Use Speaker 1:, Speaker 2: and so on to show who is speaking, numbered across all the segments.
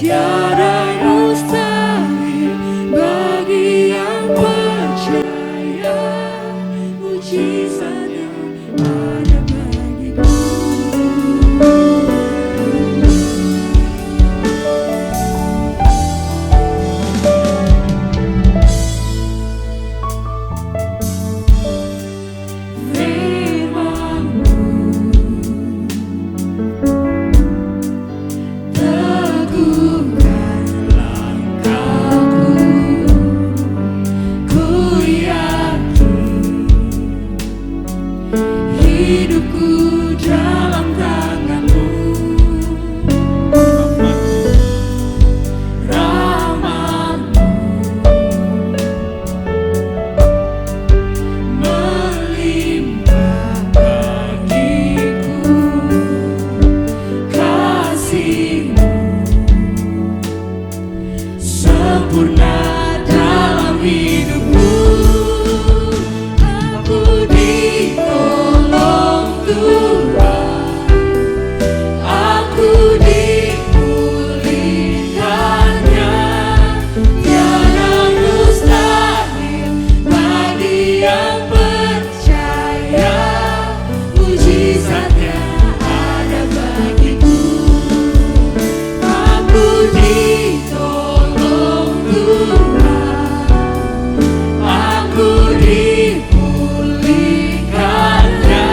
Speaker 1: tiada mustahil bagi yang percaya. Mujizatnya ada bagiku. Hidupku dalam tanganmu, rahmat-Mu melimpah bagiku, kasih-Mu sempurna dalam hidupku. Aku ditolong Tuhan, aku dipulihkannya, tiada mustahil bagi yang percaya. Mujizatnya ada bagiku. Aku ditolong Tuhan, aku dipulihkannya,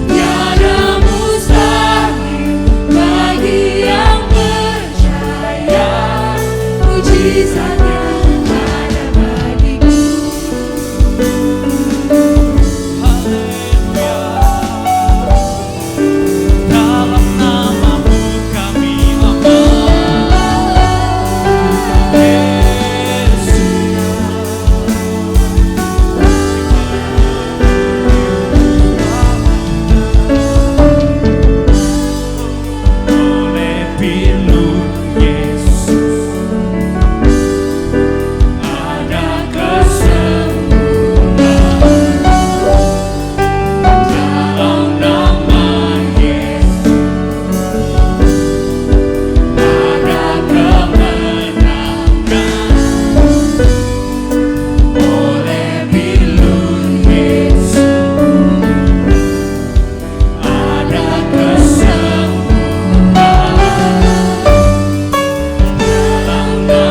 Speaker 1: tiada mustahil bagi yang percaya. Mujizatnya ada bagiku.
Speaker 2: Dalam nama-Mu kami aman, Yesus. Oleh pilu Yesus ada kesembuhan, dalam nama Yesus ada kemenangan. Oleh pilu Yesus ada kesembuhan, dalam nama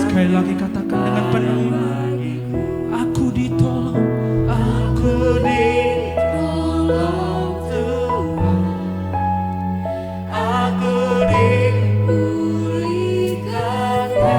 Speaker 1: Sekali lagi katakan dengan penuh, aku ditolong, aku ditolong Tuhan, aku dipulihkannya,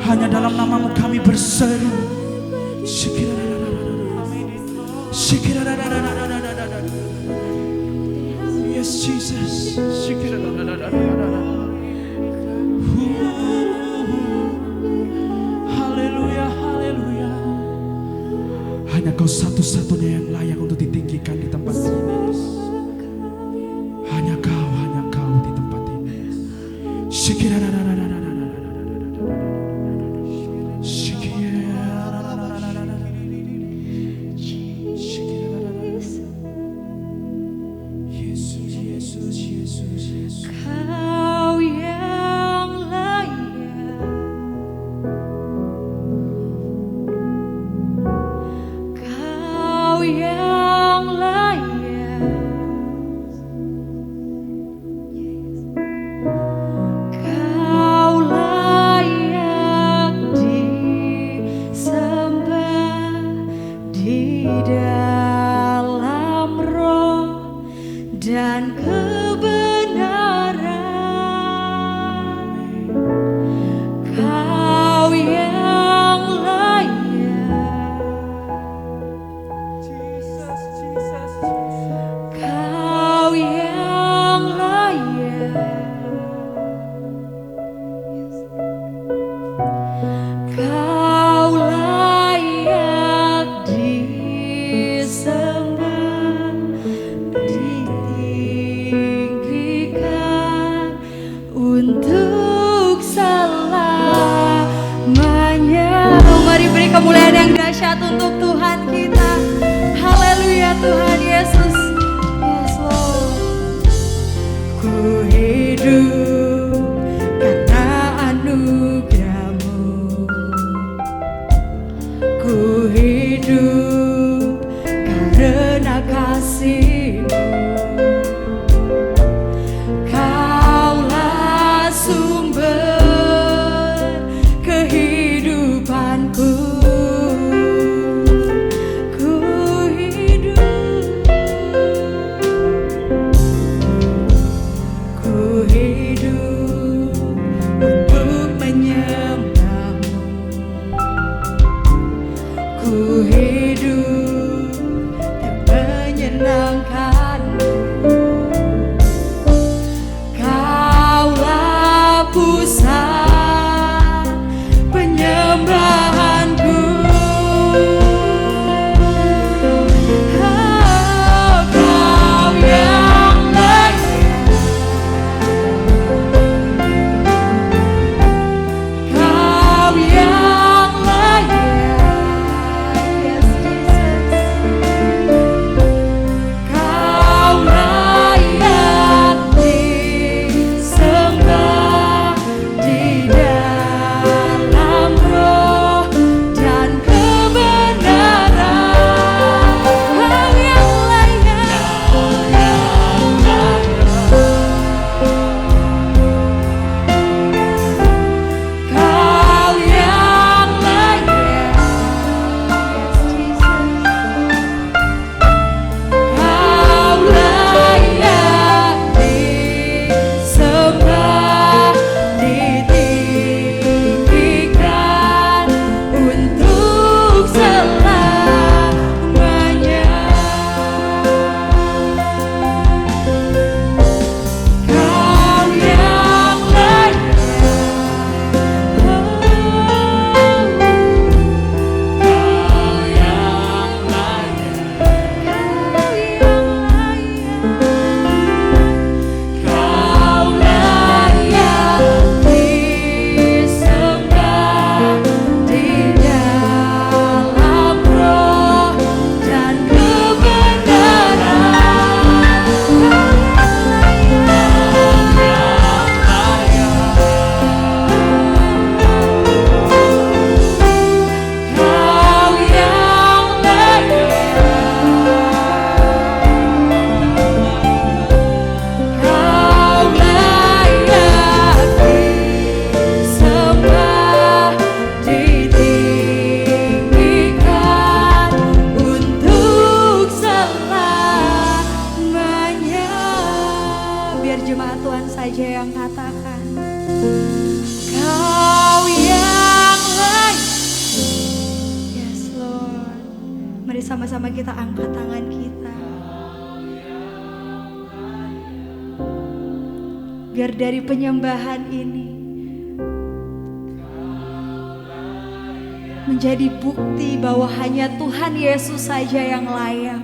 Speaker 1: Hanya dalam namamu kami berseru. Yes, Jesus. Haleluya, haleluya. Hanya Kau satu-satunya yang layak untuk ditinggikan di tempat ini. Hanya Kau di tempat ini.
Speaker 3: Kau yang layak, Kau yang layak, Kau layak disembah di dalam roh dan kebenaran. Kau yang layak, Kau yang layak, Kau layak disembah, ditinggikan untuk selamanya. Mari beri kemuliaan yang dahsyat untuk Tuhan kita. Haleluya Tuhan Yesus. Yes Lord. Ku hidup karena anugerah-Mu. Ku hidup karena kasih-Mu. Kaulah sumber kehidupanku. Ku hidup untuk menyembah-Mu. Ku hidup untuk menyenangkan-Mu. Kaulah pusat penyembahanku. Kau yang layak, Kau yang layak, yes Sama-sama kita angkat tangan kita. Biar dari penyembahan ini menjadi bukti bahwa hanya Tuhan Yesus saja yang layak.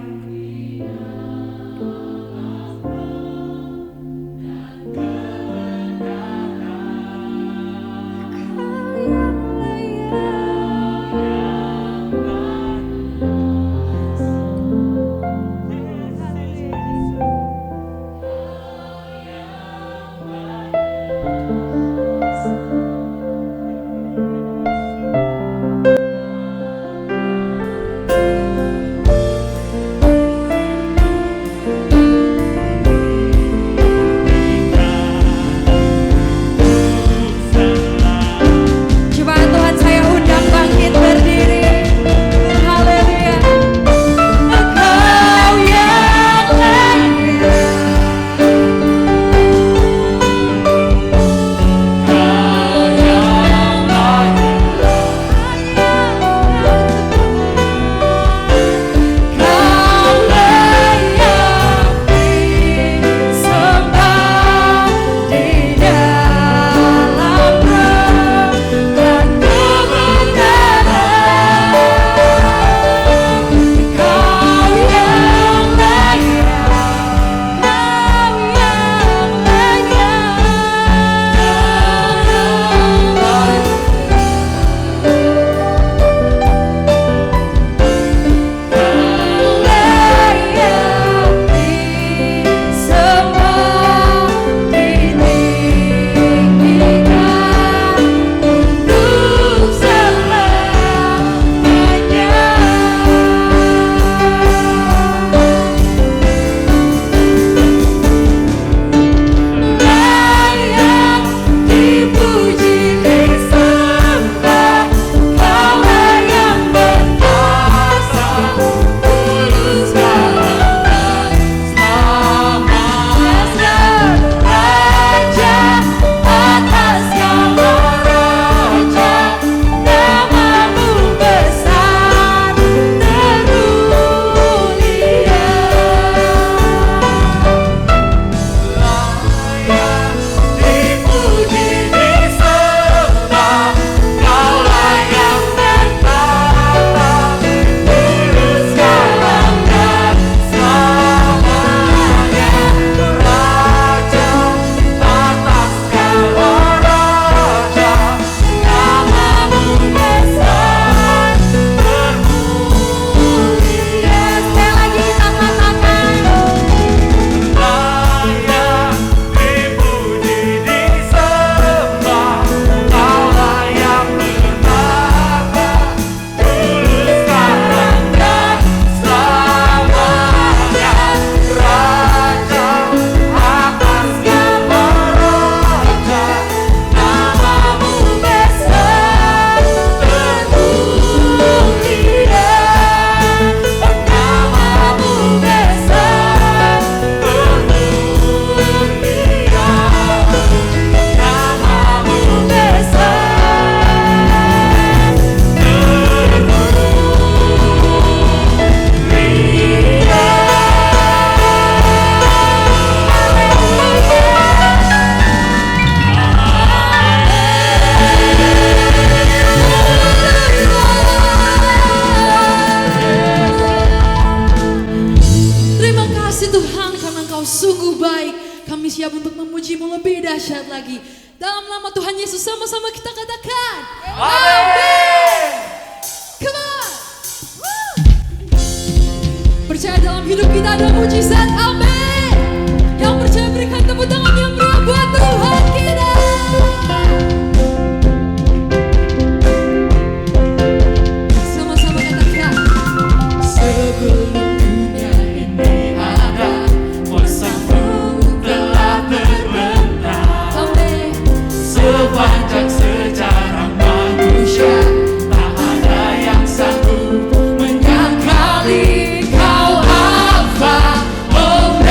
Speaker 4: siap untuk memuji-Mu lebih dahsyat lagi. Dalam nama Tuhan Yesus sama-sama kita katakan amin. Come on. Woo. Percaya dalam hidup kita ada mujizat, amin. Yang percaya berikan tepuk tangan yang meriah buat Tuhan kita. Sama-sama katakan sebelum dunia ini ada, kuasa-Mu telah terbentang. Amin. Sepanjang sejarah manusia tak ada yang sanggup menyangkali Kau Alfa Omega.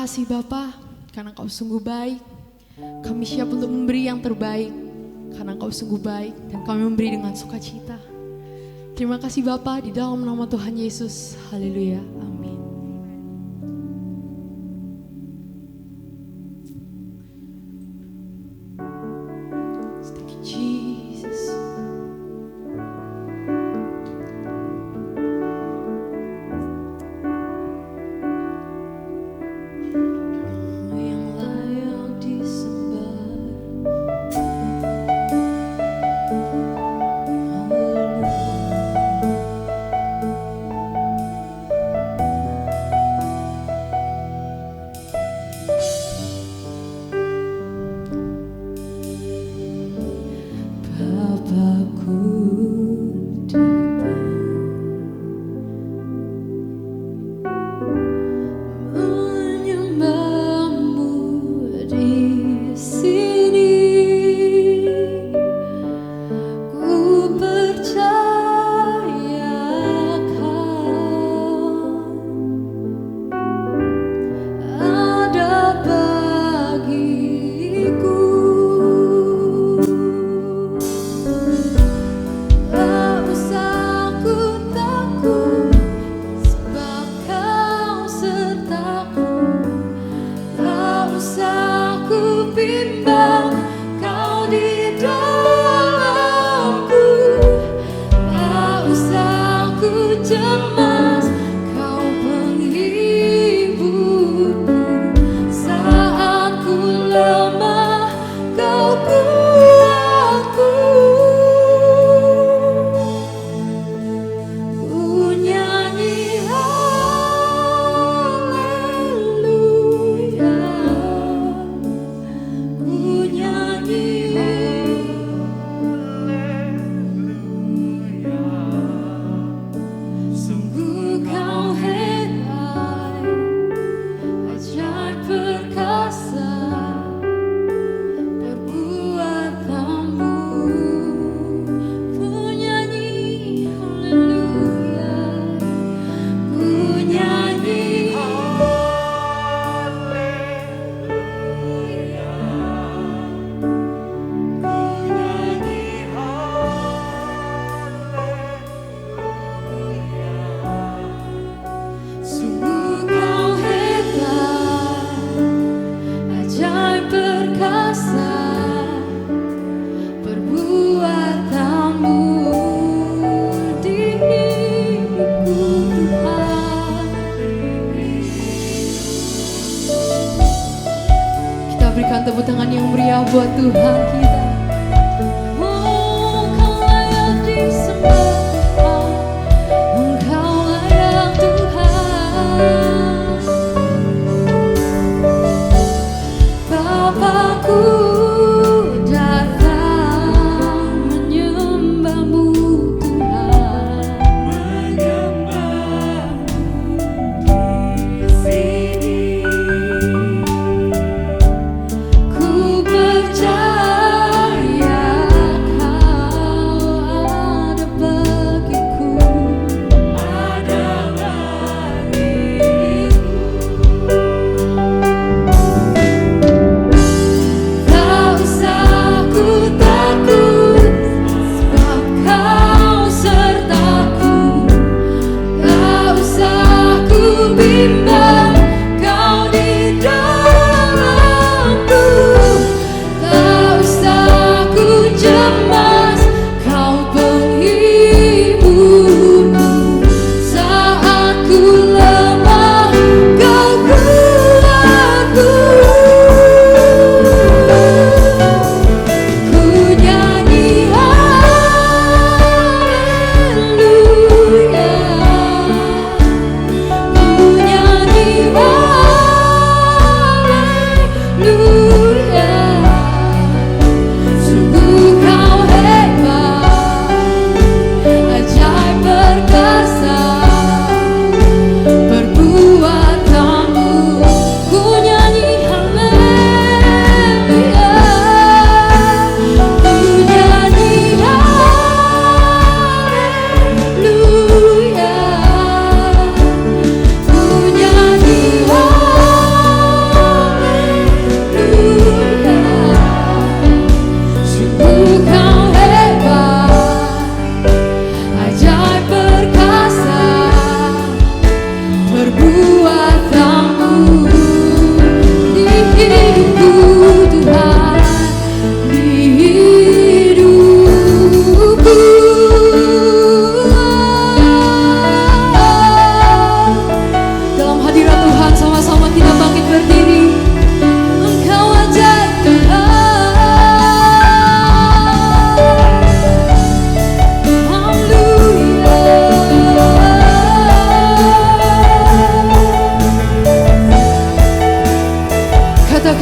Speaker 4: kasih Bapa, karena Engkau sungguh baik. Kami siap untuk memberi yang terbaik, karena Engkau sungguh baik dan kami memberi dengan sukacita. Terima kasih Bapa, di dalam nama Tuhan Yesus. Haleluya. Amin. Thank you, Jesus. Yang layak disembah. Bapakku datang menyembahmu di sini. Ku percaya Kau ada bagiku. Tak usah ku takut, sebab Kau sertaku. Tak usah ku bimbang, Kau di dalamku. Tak usah ku cemas, Kau penghiburku. Saat ku lemah, Kau kuatku. Ku nyanyi haleluya. Ku nyanyi haleluya. Sungguh Kau hebat, ajaib perkasa perbuatanmu. Ku nyanyi haleluya. Ku nyanyi haleluya. Ku nyanyi haleluya. Sungguh Kau hebat, ajaib perkasa perbuatanmu di hidupku Tuhan. Kita berikan tepuk tangan yang meriah buat Tuhan kita. Oh, Kau layak disembah, Engkau layak Tuhan. Bapakku datang menyembahmu Tuhan. Menyembahmu di sini. Ku percaya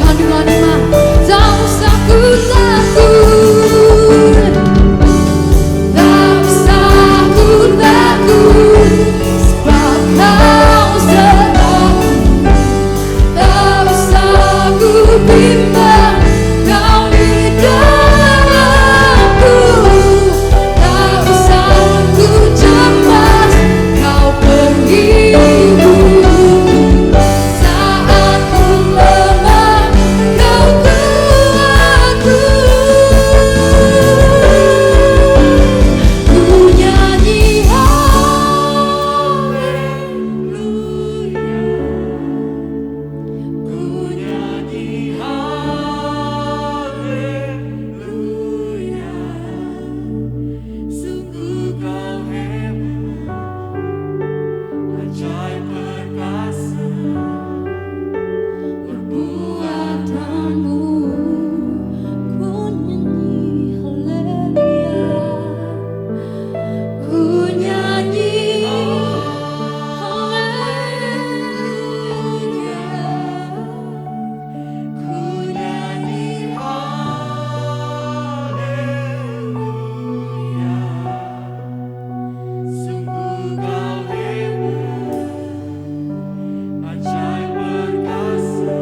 Speaker 4: Tuhan dengan iman. Tak usah ku takut, tak usah ku takut, sebab Kau sertaku. Tak usah ku bimbang, Kau di dalamku. Tak usah ku cemas, Kau penghibur. Saat ku lemah, Kau kuatku. Ku nyanyi haleluya, ku nyanyi haleluya. Sungguh Kau hebat, ajaib perkasa, perbuatanmu. Ku nyanyi haleluya, ku nyanyi haleluya, ku nyanyi haleluya. Sungguh Kau hebat, ajaib perkasa,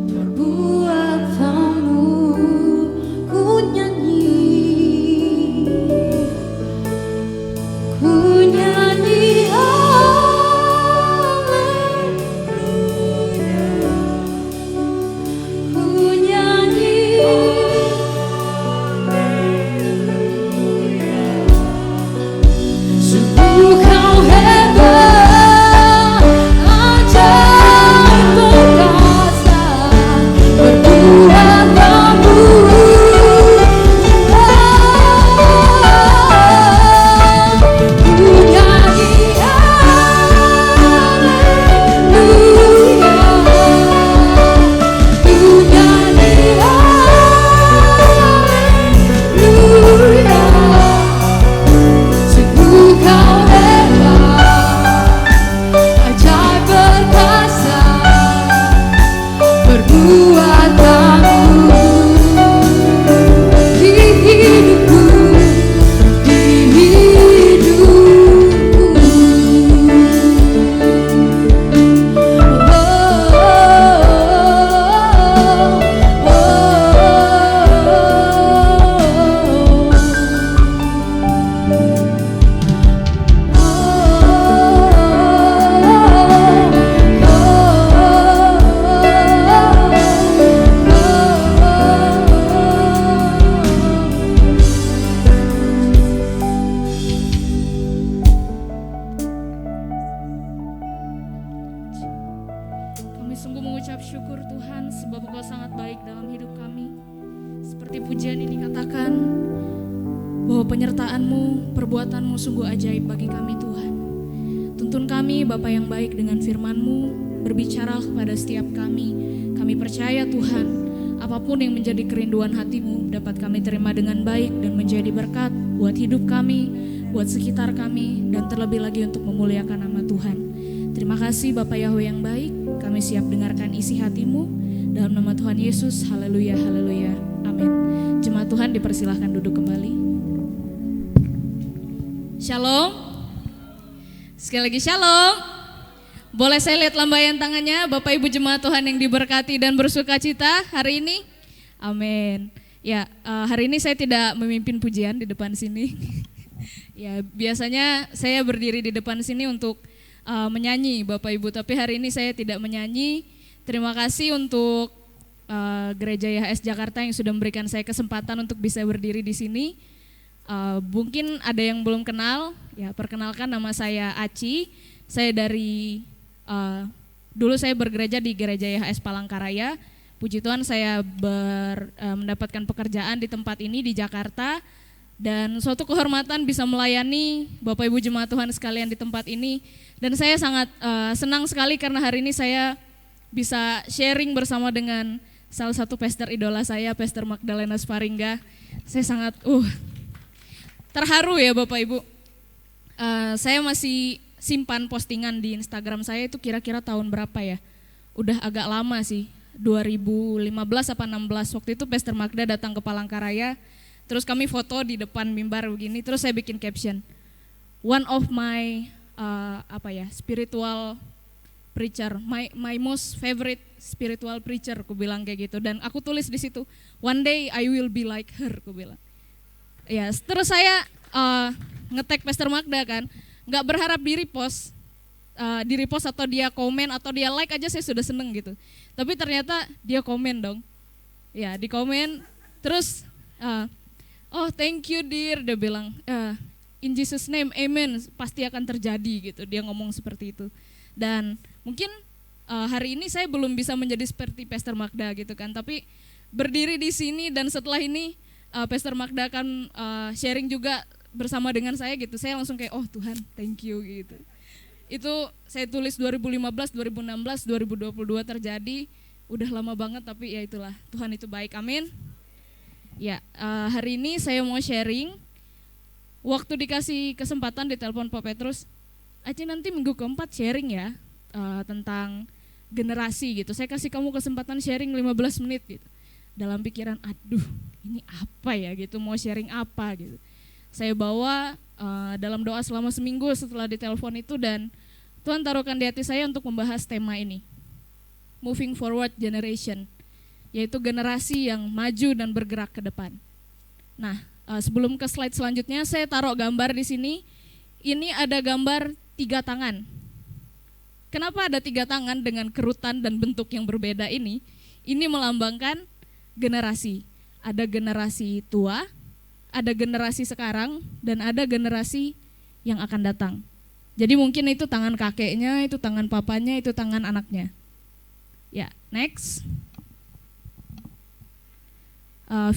Speaker 4: perbuatanmu. Ku nyanyi, ku nyanyi haleluya, ku nyanyi haleluya. Sungguh Kau hebat, ajaib perkasa, perbuatanmu. Ku nyanyi haleluya, ku nyanyi haleluya. Sungguh Kau hebat, ajaib perkasa, perbuatanmu. Di hidupku, di hidupku.
Speaker 5: Kami sungguh mengucap syukur Tuhan sebab Engkau sangat baik dalam hidup kami. Seperti pujian ini katakan bahwa penyertaan-Mu, perbuatan-Mu sungguh ajaib bagi kami Tuhan. Tuntun kami Bapa yang baik dengan firman-Mu, berbicara kepada setiap kami. Kami percaya Tuhan, apapun yang menjadi kerinduan hati-Mu dapat kami terima dengan baik dan menjadi berkat buat hidup kami, buat sekitar kami, dan terlebih lagi untuk memuliakan nama Tuhan. Terima kasih Bapa Yahweh yang baik, kami siap dengarkan isi hati-Mu. Dalam nama Tuhan Yesus, haleluya, haleluya, amin. Jemaat Tuhan dipersilahkan duduk kembali. Shalom. Sekali lagi shalom. Boleh saya lihat lambaian tangannya Bapak Ibu jemaat Tuhan yang diberkati dan bersuka cita hari ini? Amin. Ya, hari ini saya tidak memimpin pujian di depan sini. Ya, biasanya saya berdiri di depan sini untuk menyanyi Bapak Ibu, tapi hari ini saya tidak menyanyi. Terima kasih untuk Gereja YHS Jakarta yang sudah memberikan saya kesempatan untuk bisa berdiri di sini. Mungkin ada yang belum kenal, ya perkenalkan nama saya Aci. Saya dari dulu saya bergereja di Gereja YHS Palangkaraya. Puji Tuhan saya mendapatkan pekerjaan di tempat ini di Jakarta. Dan suatu kehormatan bisa melayani Bapak Ibu jemaat Tuhan sekalian di tempat ini. Dan saya sangat senang sekali karena hari ini saya bisa sharing bersama dengan salah satu pastor idola saya, Pastor Magdalena Sparingga. Saya sangat terharu ya Bapak Ibu. Saya masih simpan postingan di Instagram saya itu kira-kira tahun berapa ya? udah agak lama sih, 2015 apa 16. Waktu itu Pastor Magda datang ke Palangkaraya, terus kami foto di depan mimbar begini, terus saya bikin caption, one of my spiritual preacher, my most favorite spiritual preacher, aku bilang kayak gitu. Dan aku tulis di situ, one day I will be like her, aku bilang. Ya, terus saya nge-tag Pastor Magda kan, nggak berharap di repost atau dia komen atau dia like aja saya sudah seneng gitu. Tapi ternyata dia komen dong, ya di komen, terus oh thank you dear, dia bilang in Jesus name amen, pasti akan terjadi gitu, dia ngomong seperti itu. Dan mungkin hari ini saya belum bisa menjadi seperti Pastor Magda gitu kan, tapi berdiri di sini dan setelah ini Pastor Magda akan sharing juga bersama dengan saya gitu, saya langsung kayak oh Tuhan thank you gitu. Itu saya tulis 2015, 2016, 2022 terjadi, udah lama banget tapi ya itulah, Tuhan itu baik, amin. Ya, hari ini saya mau sharing, waktu dikasih kesempatan di telepon Pak Petrus, Aci nanti minggu keempat sharing ya, tentang generasi gitu, saya kasih kamu kesempatan sharing 15 menit gitu. Dalam pikiran, aduh ini apa ya gitu, mau sharing apa gitu. Saya bawa dalam doa selama seminggu setelah ditelepon itu, dan Tuhan taruhkan di hati saya untuk membahas tema ini, Moving Forward Generation, yaitu generasi yang maju dan bergerak ke depan. Nah, sebelum ke slide selanjutnya, saya taruh gambar di sini. Ini ada gambar 3 tangan. Kenapa ada 3 tangan dengan kerutan dan bentuk yang berbeda ini? Ini melambangkan generasi. Ada generasi tua, ada generasi sekarang, dan ada generasi yang akan datang. Jadi mungkin itu tangan kakeknya, itu tangan papanya, itu tangan anaknya. Ya, next.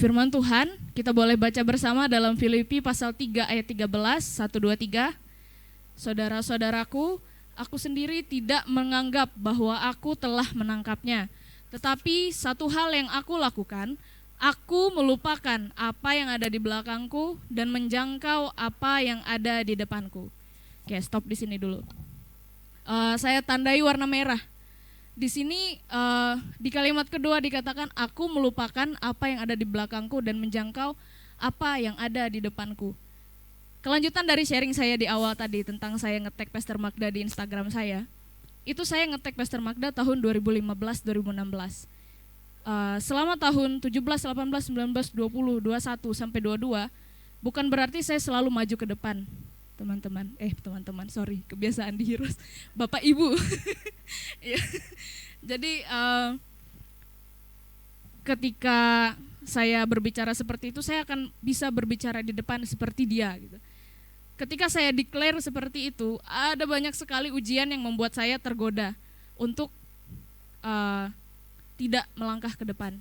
Speaker 5: Firman Tuhan, kita boleh baca bersama dalam Filipi pasal 3 ayat 13, 1, 2, 3. Saudara-saudaraku, aku sendiri tidak menganggap bahwa aku telah menangkapnya. Tetapi satu hal yang aku lakukan, aku melupakan apa yang ada di belakangku dan menjangkau apa yang ada di depanku. Oke, stop di sini dulu. Saya tandai warna merah. Di sini di kalimat kedua dikatakan aku melupakan apa yang ada di belakangku dan menjangkau apa yang ada di depanku. Kelanjutan dari sharing saya di awal tadi tentang saya nge-tag Pastor Magda di Instagram saya. Itu saya nge-tag Pastor Magda tahun 2015-2016. Selama tahun 17, 18, 19, 20, 21 sampai 22, bukan berarti saya selalu maju ke depan. Teman-teman, sorry, kebiasaan dihirus, Bapak Ibu. Ya. Jadi ketika saya berbicara seperti itu, saya akan bisa berbicara di depan seperti dia gitu. Ketika saya declare seperti itu, ada banyak sekali ujian yang membuat saya tergoda untuk tidak melangkah ke depan.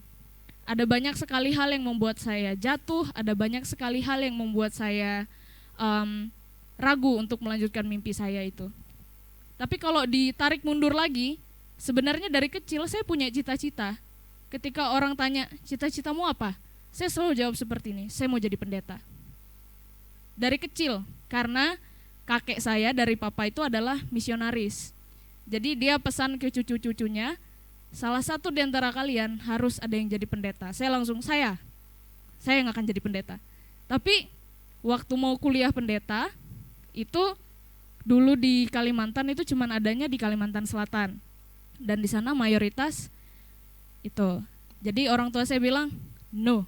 Speaker 5: Ada banyak sekali hal yang membuat saya jatuh, ada banyak sekali hal yang membuat saya ragu untuk melanjutkan mimpi saya itu. Tapi kalau ditarik mundur lagi, sebenarnya dari kecil saya punya cita-cita. Ketika orang tanya, cita-citamu apa? Saya selalu jawab seperti ini, saya mau jadi pendeta. Dari kecil, karena kakek saya dari papa itu adalah misionaris. Jadi dia pesan ke cucu-cucunya, salah satu di antara kalian harus ada yang jadi pendeta. Saya langsung, saya yang akan jadi pendeta. Tapi waktu mau kuliah pendeta, itu dulu di Kalimantan itu cuman adanya di Kalimantan Selatan. Dan di sana mayoritas itu. Jadi orang tua saya bilang, no,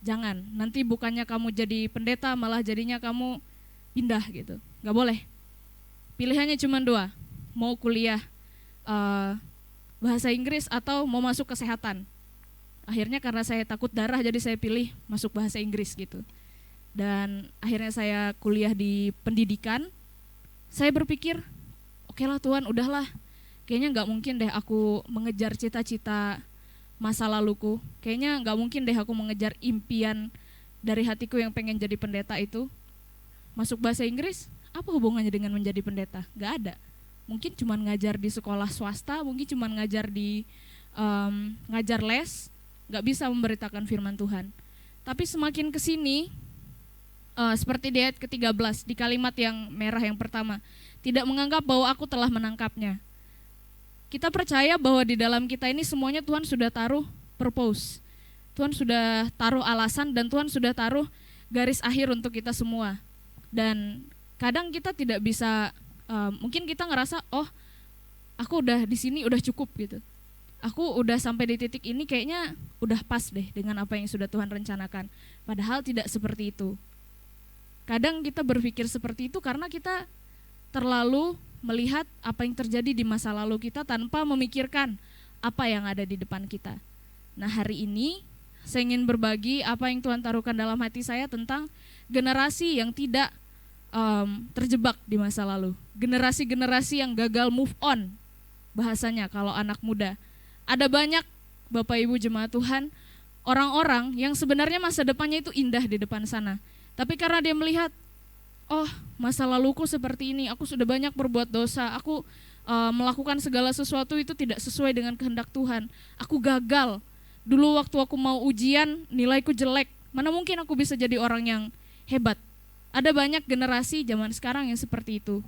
Speaker 5: jangan. Nanti bukannya kamu jadi pendeta, malah jadinya kamu pindah gitu. Gak boleh. Pilihannya cuma 2, mau kuliah bahasa Inggris atau mau masuk kesehatan. Akhirnya karena saya takut darah, jadi saya pilih masuk bahasa Inggris gitu. Dan akhirnya saya kuliah di pendidikan. Saya berpikir, oke lah Tuhan, udahlah. Kayaknya gak mungkin deh aku mengejar cita-cita masa laluku. Kayaknya gak mungkin deh aku mengejar impian dari hatiku yang pengen jadi pendeta itu. Masuk bahasa Inggris, apa hubungannya dengan menjadi pendeta? Gak ada. Mungkin cuma ngajar di sekolah swasta, mungkin cuma ngajar di ngajar les, gak bisa memberitakan firman Tuhan. Tapi semakin kesini, seperti di ayat ke-13, di kalimat yang merah yang pertama, tidak menganggap bahwa aku telah menangkapnya. Kita percaya bahwa di dalam kita ini semuanya Tuhan sudah taruh purpose. Tuhan sudah taruh alasan dan Tuhan sudah taruh garis akhir untuk kita semua. Dan kadang kita tidak bisa, mungkin kita ngerasa, oh aku udah di sini udah cukup gitu. Aku udah sampai di titik ini kayaknya udah pas deh dengan apa yang sudah Tuhan rencanakan. Padahal tidak seperti itu. Kadang kita berpikir seperti itu karena kita terlalu melihat apa yang terjadi di masa lalu kita tanpa memikirkan apa yang ada di depan kita. Nah, hari ini saya ingin berbagi apa yang Tuhan taruhkan dalam hati saya tentang generasi yang tidak terjebak di masa lalu. Generasi-generasi yang gagal move on, bahasanya kalau anak muda. Ada banyak Bapak Ibu jemaat Tuhan, orang-orang yang sebenarnya masa depannya itu indah di depan sana. Tapi karena dia melihat, oh masa laluku seperti ini, aku sudah banyak berbuat dosa, aku melakukan segala sesuatu itu tidak sesuai dengan kehendak Tuhan. Aku gagal, dulu waktu aku mau ujian nilaiku jelek, mana mungkin aku bisa jadi orang yang hebat. Ada banyak generasi zaman sekarang yang seperti itu.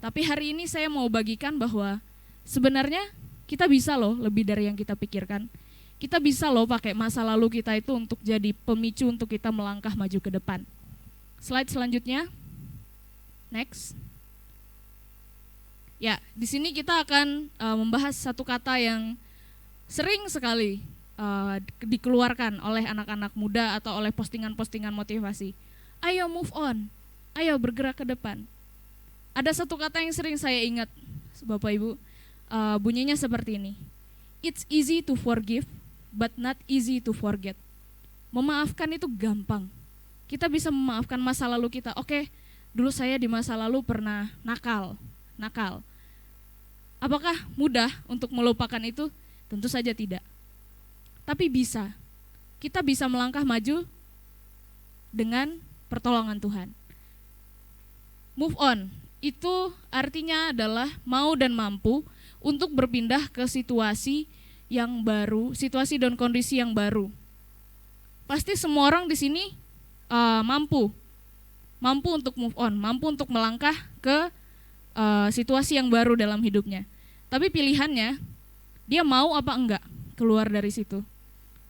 Speaker 5: Tapi hari ini saya mau bagikan bahwa sebenarnya kita bisa loh lebih dari yang kita pikirkan. Kita bisa loh pakai masa lalu kita itu untuk jadi pemicu untuk kita melangkah maju ke depan. Slide selanjutnya. Next. Ya, di sini kita akan membahas satu kata yang sering sekali dikeluarkan oleh anak-anak muda atau oleh postingan-postingan motivasi. Ayo move on, ayo bergerak ke depan. Ada satu kata yang sering saya ingat, Bapak Ibu, bunyinya seperti ini. It's easy to forgive, but not easy to forget. Memaafkan itu gampang. Kita bisa memaafkan masa lalu kita. Oke, dulu saya di masa lalu pernah nakal. Apakah mudah untuk melupakan itu? Tentu saja tidak. Tapi bisa. Kita bisa melangkah maju dengan pertolongan Tuhan. Move on, itu artinya adalah mau dan mampu untuk berpindah ke situasi yang baru, situasi dan kondisi yang baru. Pasti semua orang di sini mampu untuk move on, mampu untuk melangkah ke situasi yang baru dalam hidupnya. Tapi pilihannya, dia mau apa enggak keluar dari situ.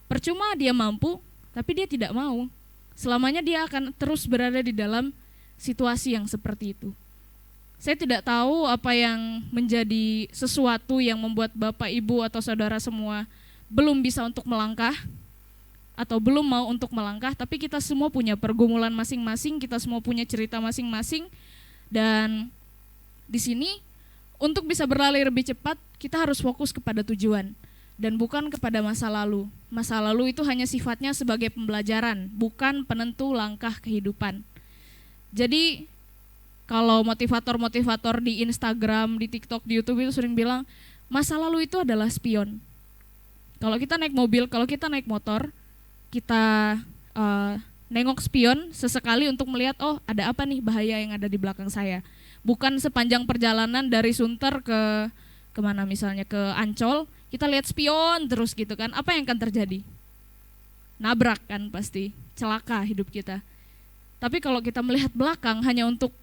Speaker 5: Percuma dia mampu, tapi dia tidak mau. Selamanya dia akan terus berada di dalam situasi yang seperti itu. Saya tidak tahu apa yang menjadi sesuatu yang membuat Bapak, Ibu, atau saudara semua belum bisa untuk melangkah, atau belum mau untuk melangkah, tapi kita semua punya pergumulan masing-masing, kita semua punya cerita masing-masing, dan di sini untuk bisa berlari lebih cepat, kita harus fokus kepada tujuan dan bukan kepada masa lalu. Masa lalu itu hanya sifatnya sebagai pembelajaran, bukan penentu langkah kehidupan. Jadi kalau motivator-motivator di Instagram, di TikTok, di YouTube itu sering bilang, masa lalu itu adalah spion. Kalau kita naik mobil, kalau kita naik motor, kita nengok spion sesekali untuk melihat, oh ada apa nih bahaya yang ada di belakang saya. Bukan sepanjang perjalanan dari Sunter ke kemana misalnya, ke Ancol, kita lihat spion terus gitu kan, apa yang akan terjadi? Nabrak kan pasti, celaka hidup kita. Tapi kalau kita melihat belakang hanya untuk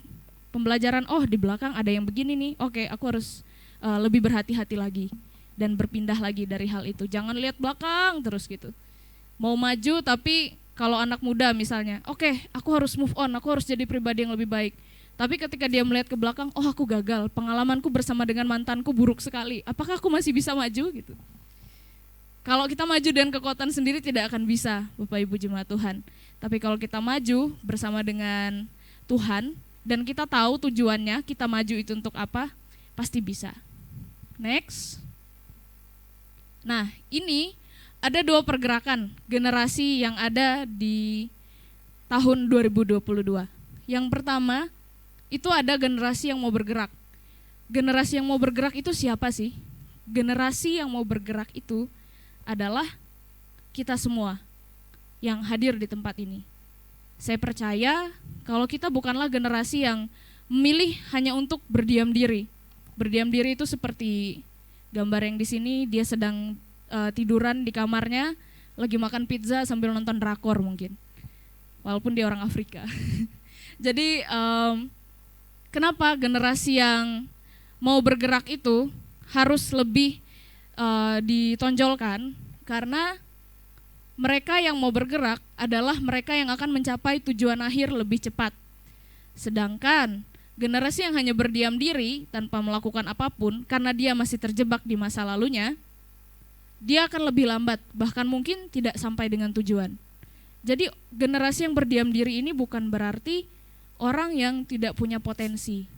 Speaker 5: pembelajaran, oh di belakang ada yang begini nih, oke aku harus lebih berhati-hati lagi dan berpindah lagi dari hal itu. Jangan lihat belakang terus gitu. Mau maju tapi kalau anak muda misalnya, oke aku harus move on, aku harus jadi pribadi yang lebih baik. Tapi ketika dia melihat ke belakang, oh aku gagal, pengalamanku bersama dengan mantanku buruk sekali, apakah aku masih bisa maju gitu? Kalau kita maju dengan kekuatan sendiri tidak akan bisa, Bapak Ibu jemaat Tuhan. Tapi kalau kita maju bersama dengan Tuhan, dan kita tahu tujuannya, kita maju itu untuk apa, pasti bisa. Next. Nah ini ada dua pergerakan generasi yang ada di tahun 2022. Yang pertama, itu ada generasi yang mau bergerak. Generasi yang mau bergerak itu siapa sih? Generasi yang mau bergerak itu adalah kita semua yang hadir di tempat ini. Saya percaya kalau kita bukanlah generasi yang memilih hanya untuk berdiam diri. Berdiam diri itu seperti gambar yang di sini, dia sedang tiduran di kamarnya, lagi makan pizza sambil nonton drakor mungkin. Walaupun dia orang Afrika. Jadi kenapa generasi yang mau bergerak itu harus lebih ditonjolkan karena mereka yang mau bergerak adalah mereka yang akan mencapai tujuan akhir lebih cepat. Sedangkan generasi yang hanya berdiam diri tanpa melakukan apapun karena dia masih terjebak di masa lalunya, dia akan lebih lambat, bahkan mungkin tidak sampai dengan tujuan. Jadi generasi yang berdiam diri ini bukan berarti orang yang tidak punya potensi.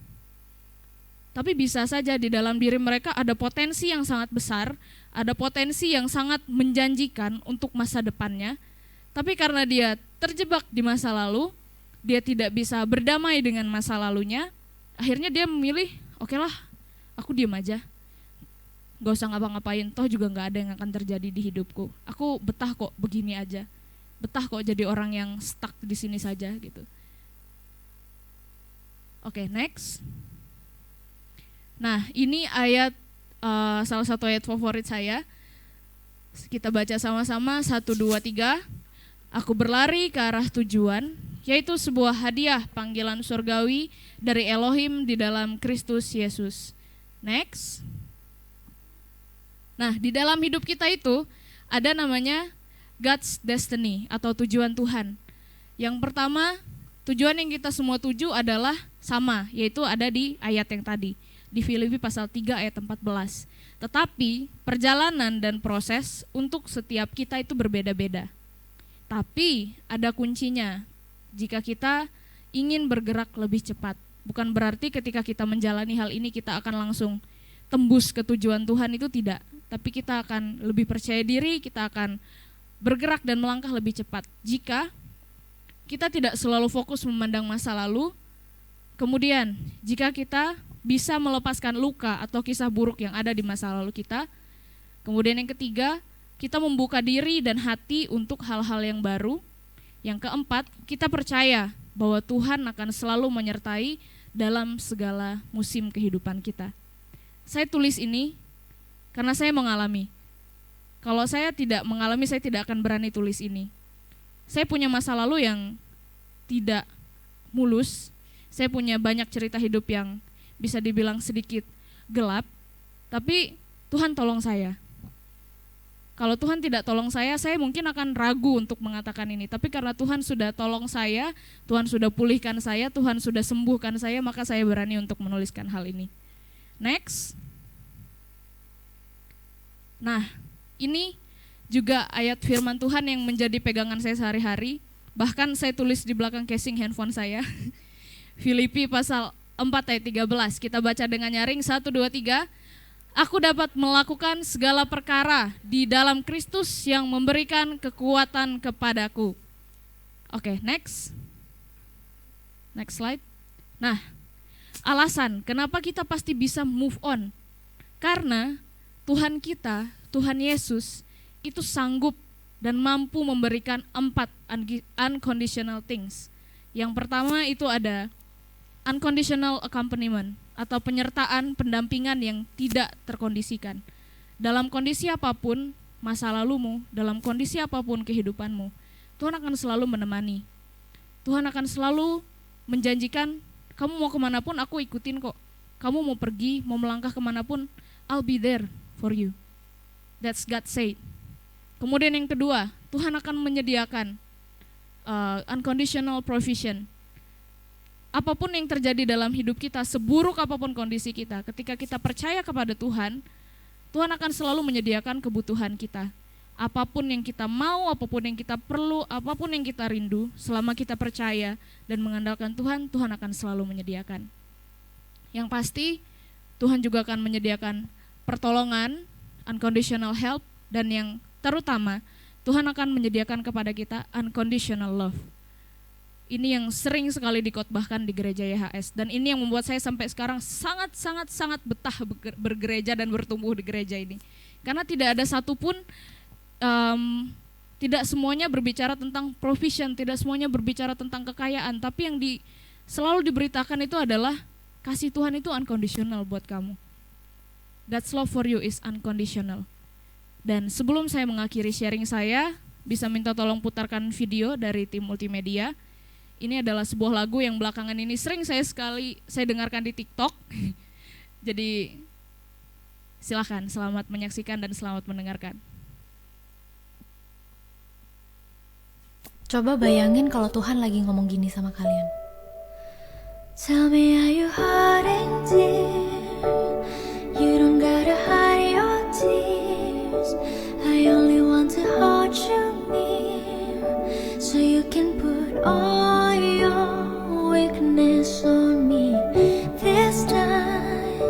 Speaker 5: Tapi bisa saja di dalam diri mereka ada potensi yang sangat besar, ada potensi yang sangat menjanjikan untuk masa depannya. Tapi karena dia terjebak di masa lalu, dia tidak bisa berdamai dengan masa lalunya, akhirnya dia memilih, oke lah, aku diam aja. Gak usah ngapa-ngapain, toh juga gak ada yang akan terjadi di hidupku. Aku betah kok begini aja, betah kok jadi orang yang stuck di sini saja gitu. Oke, next. Nah, ini ayat salah satu ayat favorit saya. Kita baca sama-sama 1, 2, 3. Aku berlari ke arah tujuan, yaitu sebuah hadiah panggilan surgawi dari Elohim di dalam Kristus Yesus. Next. Nah, di dalam hidup kita itu ada namanya God's destiny atau tujuan Tuhan. Yang pertama, tujuan yang kita semua tuju adalah sama, yaitu ada di ayat yang tadi, di Filipi pasal 3 ayat 14. Tetapi perjalanan dan proses untuk setiap kita itu berbeda-beda. Tapi ada kuncinya. Jika kita ingin bergerak lebih cepat, bukan berarti ketika kita menjalani hal ini kita akan langsung tembus ke tujuan Tuhan, itu tidak. Tapi kita akan lebih percaya diri, kita akan bergerak dan melangkah lebih cepat. Jika kita tidak selalu fokus memandang masa lalu, kemudian jika kita bisa melepaskan luka atau kisah buruk yang ada di masa lalu kita, kemudian yang ketiga, kita membuka diri dan hati untuk hal-hal yang baru. Yang keempat, kita percaya bahwa Tuhan akan selalu menyertai dalam segala musim kehidupan kita. Saya tulis ini karena saya mengalami. Kalau saya tidak mengalami, saya tidak akan berani tulis ini. Saya punya masa lalu yang tidak mulus. Saya punya banyak cerita hidup yang bisa dibilang sedikit gelap. Tapi Tuhan tolong saya. Kalau Tuhan tidak tolong saya mungkin akan ragu untuk mengatakan ini. Tapi karena Tuhan sudah tolong saya, Tuhan sudah pulihkan saya, Tuhan sudah sembuhkan saya, maka saya berani untuk menuliskan hal ini. Next. Nah, ini juga ayat firman Tuhan yang menjadi pegangan saya sehari-hari. Bahkan saya tulis di belakang casing handphone saya. Filipi pasal 4 ayat 13. Kita baca dengan nyaring 1, 2, 3. Aku dapat melakukan segala perkara di dalam Kristus yang memberikan kekuatan kepadaku. Oke, next. Next slide. Nah, alasan kenapa kita pasti bisa move on. Karena Tuhan kita, Tuhan Yesus, itu sanggup dan mampu memberikan 4 unconditional things. Yang pertama itu ada unconditional accompaniment atau penyertaan pendampingan yang tidak terkondisikan. Dalam kondisi apapun masa lalumu, dalam kondisi apapun kehidupanmu, Tuhan akan selalu menemani. Tuhan akan selalu menjanjikan, kamu mau kemanapun aku ikutin kok. Kamu mau pergi, mau melangkah kemanapun, I'll be there for you. That's God said. Kemudian yang kedua, Tuhan akan menyediakan unconditional provision. Apapun yang terjadi dalam hidup kita, seburuk apapun kondisi kita, ketika kita percaya kepada Tuhan, Tuhan akan selalu menyediakan kebutuhan kita. Apapun yang kita mau, apapun yang kita perlu, apapun yang kita rindu, selama kita percaya dan mengandalkan Tuhan, Tuhan akan selalu menyediakan. Yang pasti, Tuhan juga akan menyediakan pertolongan, unconditional help, dan yang terutama, Tuhan akan menyediakan kepada kita unconditional love. Ini yang sering sekali dikotbahkan di gereja YHS, dan ini yang membuat saya sampai sekarang sangat betah bergereja dan bertumbuh di gereja ini. Karena tidak ada satupun, tidak semuanya berbicara tentang provision, tidak semuanya berbicara tentang kekayaan, tapi yang selalu diberitakan itu adalah kasih Tuhan itu unconditional buat kamu. God's love for you is unconditional. Dan sebelum saya mengakhiri sharing saya, bisa minta tolong putarkan video dari tim multimedia. Ini adalah sebuah lagu yang belakangan ini sering saya dengarkan di TikTok. Jadi Silahkan, selamat menyaksikan dan selamat mendengarkan.
Speaker 6: Coba bayangin kalau Tuhan lagi ngomong gini sama kalian. Tell me, are you hurting, dear? You don't gotta hide your tears. I only want to hold you near, so you can put all your weakness on me. This time,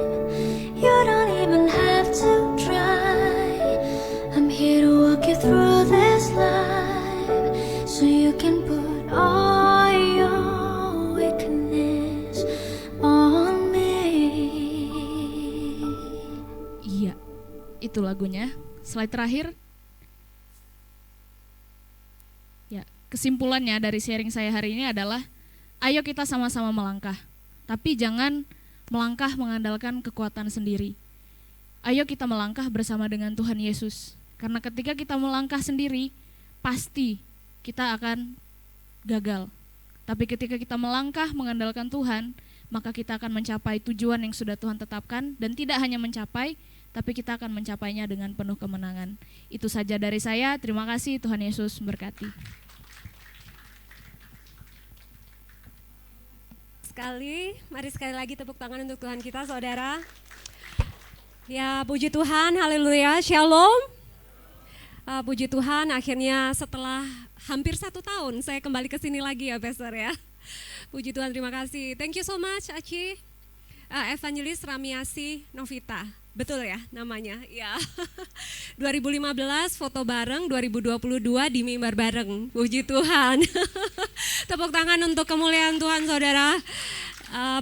Speaker 6: you don't even have to try. I'm here to walk you through this life, so you can put all your weakness on me.
Speaker 5: Iya, itu lagunya. Slide terakhir. Ya, kesimpulannya dari sharing saya hari ini adalah ayo kita sama-sama melangkah. Tapi jangan melangkah mengandalkan kekuatan sendiri. Ayo kita melangkah bersama dengan Tuhan Yesus. Karena ketika kita melangkah sendiri, pasti kita akan gagal. Tapi ketika kita melangkah mengandalkan Tuhan, maka kita akan mencapai tujuan yang sudah Tuhan tetapkan, dan tidak hanya mencapai, tapi kita akan mencapainya dengan penuh kemenangan. Itu saja dari saya, terima kasih, Tuhan Yesus memberkati.
Speaker 7: Mari sekali lagi tepuk tangan untuk Tuhan kita, saudara. Ya, puji Tuhan, haleluya, shalom. Puji Tuhan, akhirnya setelah hampir 1 tahun saya kembali ke sini lagi ya, Pastor ya. Puji Tuhan, terima kasih. Thank you so much, Aci. Evangelis Ramiasi Novita, betul ya namanya? Ya. 2015 foto bareng, 2022 di mimbar bareng. Puji Tuhan. Tepuk tangan untuk kemuliaan Tuhan, saudara.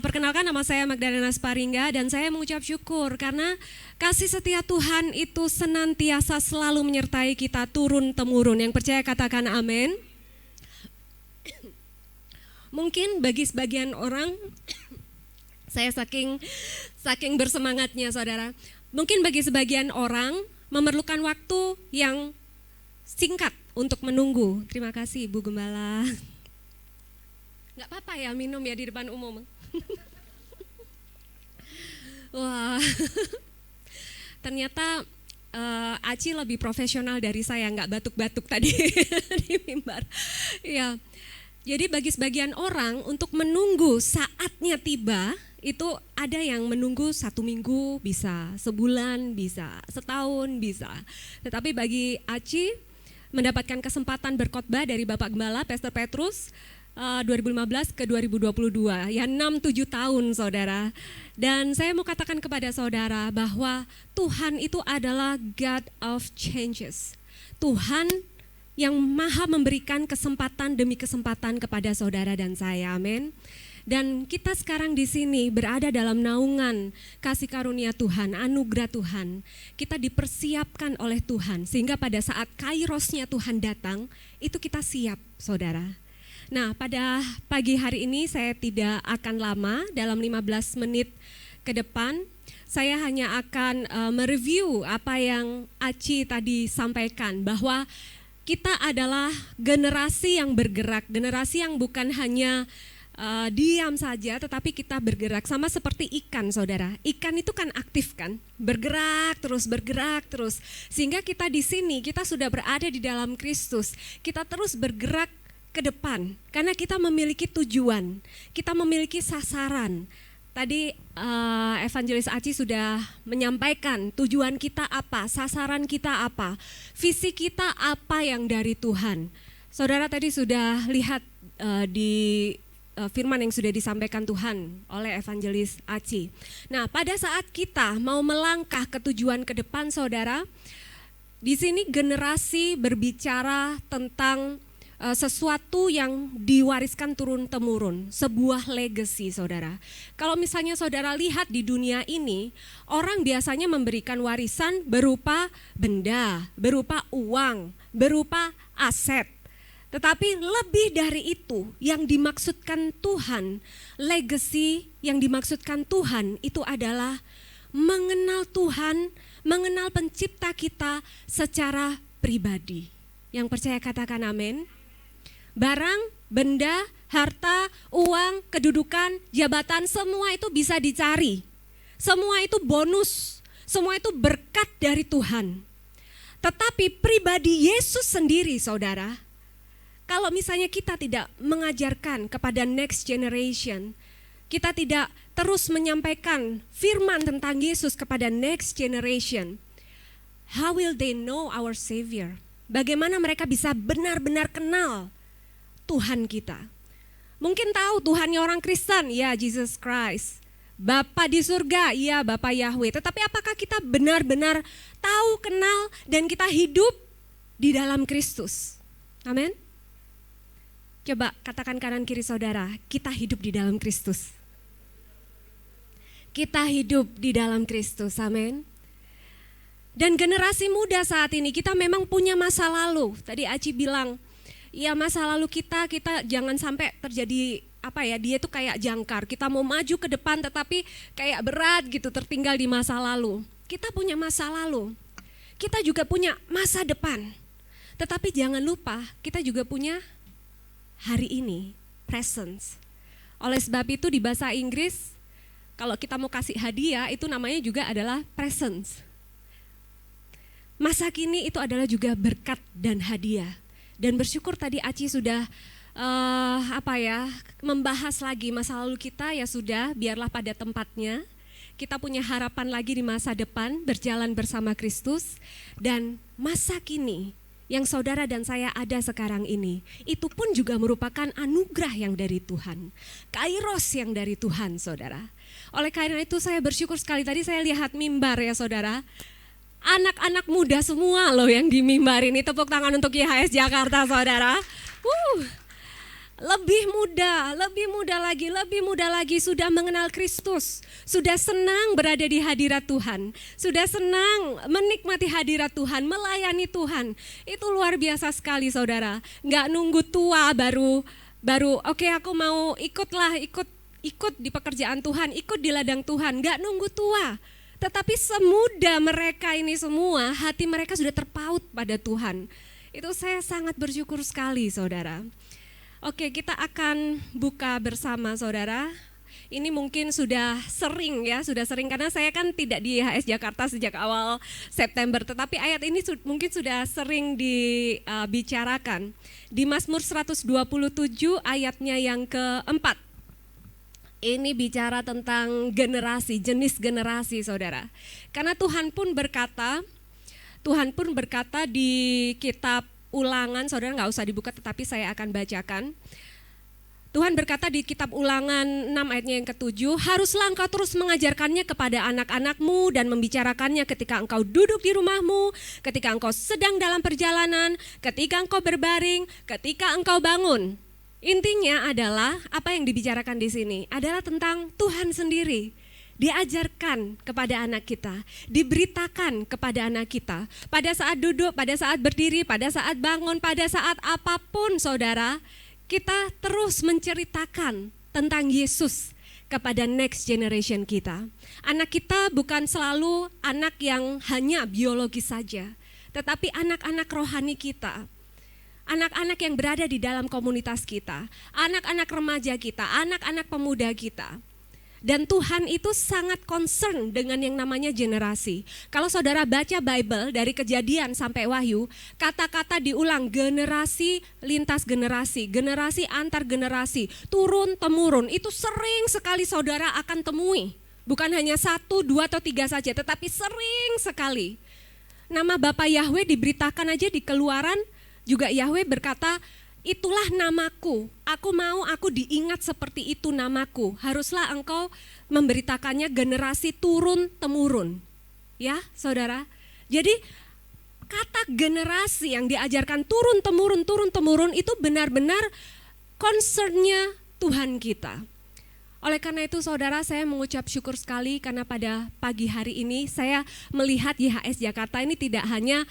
Speaker 7: Perkenalkan, nama saya Magdalena Sparingga dan saya mengucap syukur karena kasih setia Tuhan itu senantiasa selalu menyertai kita turun-temurun. Yang percaya katakan amin. Mungkin bagi sebagian orang, saya saking bersemangatnya, saudara. Mungkin bagi sebagian orang memerlukan waktu yang singkat untuk menunggu. Terima kasih, Bu Gembala. Nggak apa-apa ya minum ya di depan umum. Wah, ternyata Aci lebih profesional dari saya, nggak batuk-batuk tadi di mimbar. Ya, jadi bagi sebagian orang untuk menunggu saatnya tiba, itu ada yang menunggu 1 minggu bisa, sebulan bisa, setahun bisa. Tetapi bagi Aci mendapatkan kesempatan berkhotbah dari Bapak Gembala, Pastor Petrus, 2015 ke 2022, ya 6-7 tahun, saudara. Dan saya mau katakan kepada saudara bahwa Tuhan itu adalah God of changes. Tuhan yang maha memberikan kesempatan demi kesempatan kepada saudara dan saya, amin. Dan kita sekarang di sini berada dalam naungan kasih karunia Tuhan, anugerah Tuhan. Kita dipersiapkan oleh Tuhan sehingga pada saat kairosnya Tuhan datang, itu kita siap, saudara. Nah, pada pagi hari ini saya tidak akan lama, dalam 15 menit ke depan saya hanya akan mereview apa yang Aci tadi sampaikan, bahwa kita adalah generasi yang bergerak, generasi yang bukan hanya diam saja, tetapi kita bergerak sama seperti ikan, saudara. Ikan itu kan aktif kan, bergerak terus, sehingga kita di sini, kita sudah berada di dalam Kristus, kita terus bergerak ke depan, karena kita memiliki tujuan, kita memiliki sasaran. Tadi Evangelis Aci sudah menyampaikan tujuan kita apa, sasaran kita apa, visi kita apa yang dari Tuhan. Saudara tadi sudah lihat di firman yang sudah disampaikan Tuhan oleh Evangelis Aci. Nah, pada saat kita mau melangkah ke tujuan ke depan, saudara, di sini generasi berbicara tentang sesuatu yang diwariskan turun-temurun, sebuah legacy, saudara. Kalau misalnya saudara lihat di dunia ini, orang biasanya memberikan warisan berupa benda, berupa uang, berupa aset. Tetapi lebih dari itu yang dimaksudkan Tuhan, legacy yang dimaksudkan Tuhan itu adalah mengenal Tuhan, mengenal pencipta kita secara pribadi. Yang percaya katakan amin. Barang, benda, harta, uang, kedudukan, jabatan, semua itu bisa dicari. Semua itu bonus. Semua itu berkat dari Tuhan. Tetapi pribadi Yesus sendiri, saudara, kalau misalnya kita tidak mengajarkan kepada next generation, kita tidak terus menyampaikan firman tentang Yesus kepada next generation, how will they know our Savior? Bagaimana mereka bisa benar-benar kenal Tuhan kita? Mungkin tahu Tuhannya orang Kristen, ya Jesus Christ. Bapa di surga, ya Bapa Yahweh. Tetapi apakah kita benar-benar tahu, kenal, dan kita hidup di dalam Kristus? Amin. Coba katakan kanan kiri saudara, kita hidup di dalam Kristus. Kita hidup di dalam Kristus, amin. Dan generasi muda saat ini, kita memang punya masa lalu. Tadi Aci bilang, ya masa lalu kita jangan sampai terjadi dia tuh kayak jangkar. Kita mau maju ke depan tetapi kayak berat gitu, tertinggal di masa lalu. Kita punya masa lalu. Kita juga punya masa depan. Tetapi jangan lupa, kita juga punya hari ini, presence. Oleh sebab itu di bahasa Inggris, kalau kita mau kasih hadiah itu namanya juga adalah presence. Masa kini itu adalah juga berkat dan hadiah. Dan bersyukur tadi Aci sudah membahas lagi masa lalu kita, ya sudah, biarlah pada tempatnya. Kita punya harapan lagi di masa depan, berjalan bersama Kristus. Dan masa kini yang saudara dan saya ada sekarang ini, itu pun juga merupakan anugerah yang dari Tuhan. Kairos yang dari Tuhan, saudara. Oleh karena itu saya bersyukur sekali, tadi saya lihat mimbar ya saudara. Anak-anak muda semua loh yang di mimbar ini, tepuk tangan untuk YHS Jakarta saudara. Lebih muda lagi sudah mengenal Kristus, sudah senang berada di hadirat Tuhan, sudah senang menikmati hadirat Tuhan, melayani Tuhan. Itu luar biasa sekali saudara. Nggak nunggu tua baru oke, aku mau ikut di pekerjaan Tuhan, ikut di ladang Tuhan. Nggak nunggu tua. Tetapi semuda mereka ini semua, hati mereka sudah terpaut pada Tuhan. Itu saya sangat bersyukur sekali saudara. Oke, kita akan buka bersama saudara. Ini mungkin sudah sering karena saya kan tidak di YHS Jakarta sejak awal September. Tetapi ayat ini mungkin sudah sering dibicarakan. Di Mazmur 127 ayatnya yang keempat. Ini bicara tentang generasi, jenis generasi saudara. Karena Tuhan pun berkata di kitab Ulangan, saudara nggak usah dibuka tetapi saya akan bacakan. Tuhan berkata di kitab Ulangan 6 ayatnya yang ke-7, haruslah engkau terus mengajarkannya kepada anak-anakmu dan membicarakannya ketika engkau duduk di rumahmu, ketika engkau sedang dalam perjalanan, ketika engkau berbaring, ketika engkau bangun. Intinya adalah apa yang dibicarakan di sini adalah tentang Tuhan sendiri. Diajarkan kepada anak kita, diberitakan kepada anak kita. Pada saat duduk, pada saat berdiri, pada saat bangun, pada saat apapun saudara, kita terus menceritakan tentang Yesus kepada next generation kita. Anak kita bukan selalu anak yang hanya biologis saja, tetapi anak-anak rohani kita. Anak-anak yang berada di dalam komunitas kita, anak-anak remaja kita, anak-anak pemuda kita. Dan Tuhan itu sangat concern dengan yang namanya generasi. Kalau saudara baca Bible dari Kejadian sampai Wahyu, kata-kata diulang generasi lintas generasi, generasi antar generasi, turun temurun. Itu sering sekali saudara akan temui. Bukan hanya 1, 2, atau 3 saja, tetapi sering sekali. Nama Bapa Yahweh diberitakan aja di Keluaran, juga Yahweh berkata, itulah namaku, aku diingat seperti itu namaku. Haruslah engkau memberitakannya generasi turun temurun. Ya saudara, jadi kata generasi yang diajarkan turun temurun itu benar-benar concernnya Tuhan kita. Oleh karena itu saudara, saya mengucap syukur sekali karena pada pagi hari ini saya melihat YHS Jakarta ini tidak hanya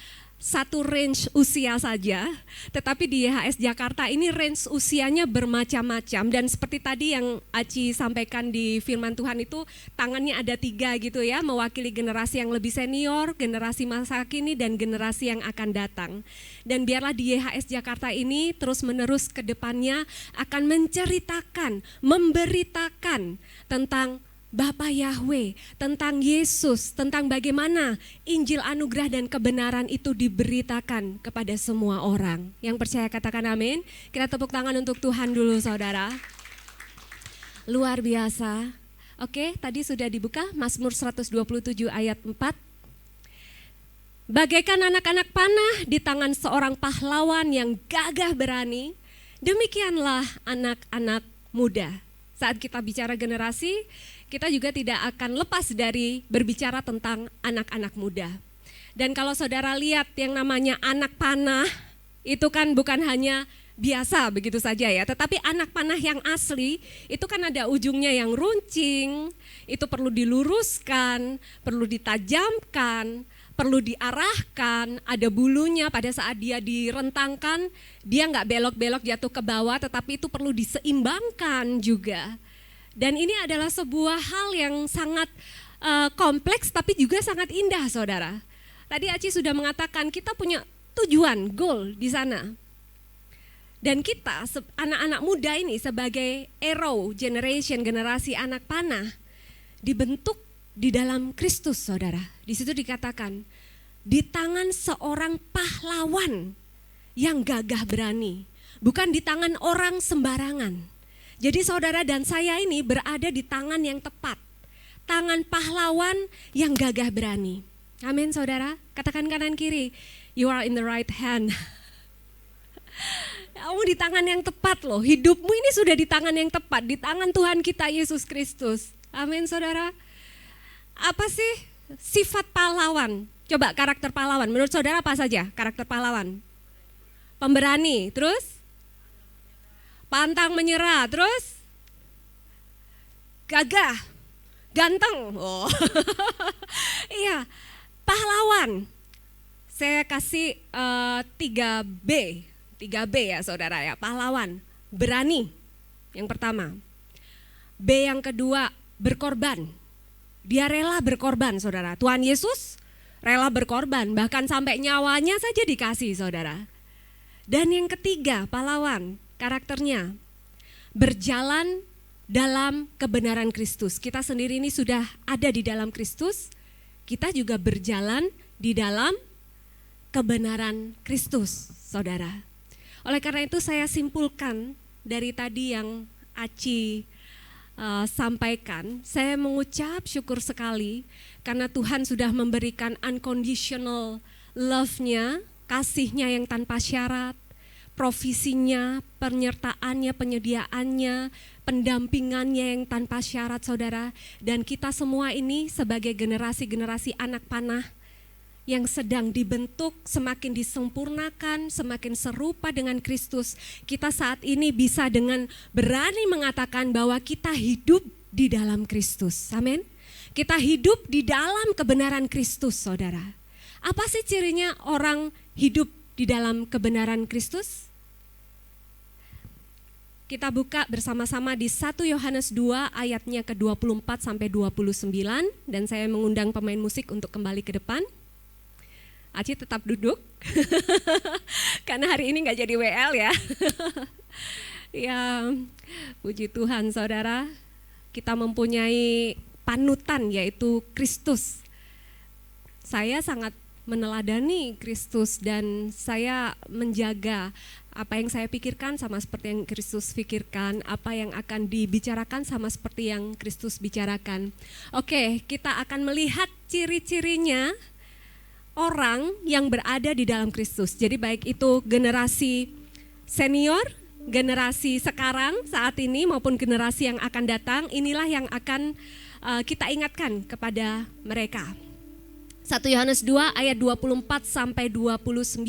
Speaker 7: satu range usia saja, tetapi di YHS Jakarta ini range usianya bermacam-macam. Dan seperti tadi yang Aci sampaikan di firman Tuhan itu, tangannya ada 3 gitu ya, mewakili generasi yang lebih senior, generasi masa kini, dan generasi yang akan datang. Dan biarlah di YHS Jakarta ini terus menerus ke depannya akan menceritakan, memberitakan tentang Bapa Yahweh, tentang Yesus, tentang bagaimana Injil anugerah dan kebenaran itu diberitakan kepada semua orang. Yang percaya katakan amin. Kita tepuk tangan untuk Tuhan dulu saudara. Luar biasa. Oke, tadi sudah dibuka Mazmur 127 ayat 4. Bagaikan anak-anak panah di tangan seorang pahlawan yang gagah berani, demikianlah anak-anak muda. Saat kita bicara generasi, kita juga tidak akan lepas dari berbicara tentang anak-anak muda. Dan kalau saudara lihat yang namanya anak panah, itu kan bukan hanya biasa begitu saja ya, tetapi anak panah yang asli itu kan ada ujungnya yang runcing, itu perlu diluruskan, perlu ditajamkan, perlu diarahkan, ada bulunya pada saat dia direntangkan, dia nggak belok-belok jatuh ke bawah, tetapi itu perlu diseimbangkan juga. Dan ini adalah sebuah hal yang sangat kompleks tapi juga sangat indah saudara. Tadi Aci sudah mengatakan kita punya tujuan, goal di sana. Dan kita anak-anak muda ini sebagai arrow generation, generasi anak panah, dibentuk di dalam Kristus saudara. Di situ dikatakan, di tangan seorang pahlawan yang gagah berani, bukan di tangan orang sembarangan. Jadi saudara dan saya ini berada di tangan yang tepat, tangan pahlawan yang gagah berani. Amin saudara, katakan kanan kiri, you are in the right hand. Kamu di tangan yang tepat loh, hidupmu ini sudah di tangan yang tepat, di tangan Tuhan kita Yesus Kristus. Amin saudara. Apa sih sifat pahlawan? Coba karakter pahlawan, menurut saudara apa saja karakter pahlawan? Pemberani, terus? Pantang menyerah, terus? Gagah, ganteng. Oh. Iya, pahlawan. Saya kasih 3B ya saudara ya, pahlawan. Berani, yang pertama. B yang kedua, berkorban. Dia rela berkorban saudara. Tuhan Yesus rela berkorban, bahkan sampai nyawanya saja dikasih saudara. Dan yang ketiga, pahlawan, karakternya berjalan dalam kebenaran Kristus. Kita sendiri ini sudah ada di dalam Kristus, kita juga berjalan di dalam kebenaran Kristus, saudara. Oleh karena itu saya simpulkan dari tadi yang Aci sampaikan, saya mengucap syukur sekali karena Tuhan sudah memberikan unconditional love-nya, kasih-Nya yang tanpa syarat, provisinya, penyertaannya, penyediaannya, pendampingannya yang tanpa syarat saudara. Dan kita semua ini sebagai generasi-generasi anak panah yang sedang dibentuk, semakin disempurnakan, semakin serupa dengan Kristus. Kita saat ini bisa dengan berani mengatakan bahwa kita hidup di dalam Kristus. Amin. Kita hidup di dalam kebenaran Kristus saudara. Apa sih cirinya orang hidup di dalam kebenaran Kristus? Kita buka bersama-sama di 1 Yohanes 2 ayatnya ke-24 sampai 29 dan saya mengundang pemain musik untuk kembali ke depan. Aci tetap duduk karena hari ini nggak jadi WL ya. Ya, puji Tuhan saudara, kita mempunyai panutan yaitu Kristus. Saya sangat meneladani Kristus dan saya menjaga apa yang saya pikirkan sama seperti yang Kristus pikirkan, apa yang akan dibicarakan sama seperti yang Kristus bicarakan. Oke, kita akan melihat ciri-cirinya orang yang berada di dalam Kristus. Jadi baik itu generasi senior, generasi sekarang saat ini maupun generasi yang akan datang, inilah yang akan kita ingatkan kepada mereka. 1 Yohanes 2 ayat 24 sampai 29.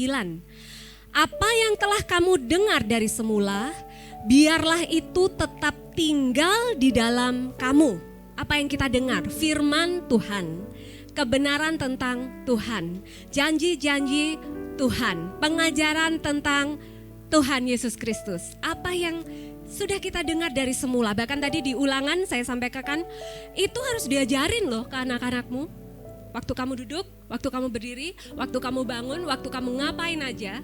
Speaker 7: Apa yang telah kamu dengar dari semula, biarlah itu tetap tinggal di dalam kamu. Apa yang kita dengar? Firman Tuhan, kebenaran tentang Tuhan, janji-janji Tuhan, pengajaran tentang Tuhan Yesus Kristus. Apa yang sudah kita dengar dari semula, bahkan tadi di ulangan saya sampaikan, itu harus diajarin loh ke anak-anakmu. Waktu kamu duduk, waktu kamu berdiri, waktu kamu bangun, waktu kamu ngapain aja,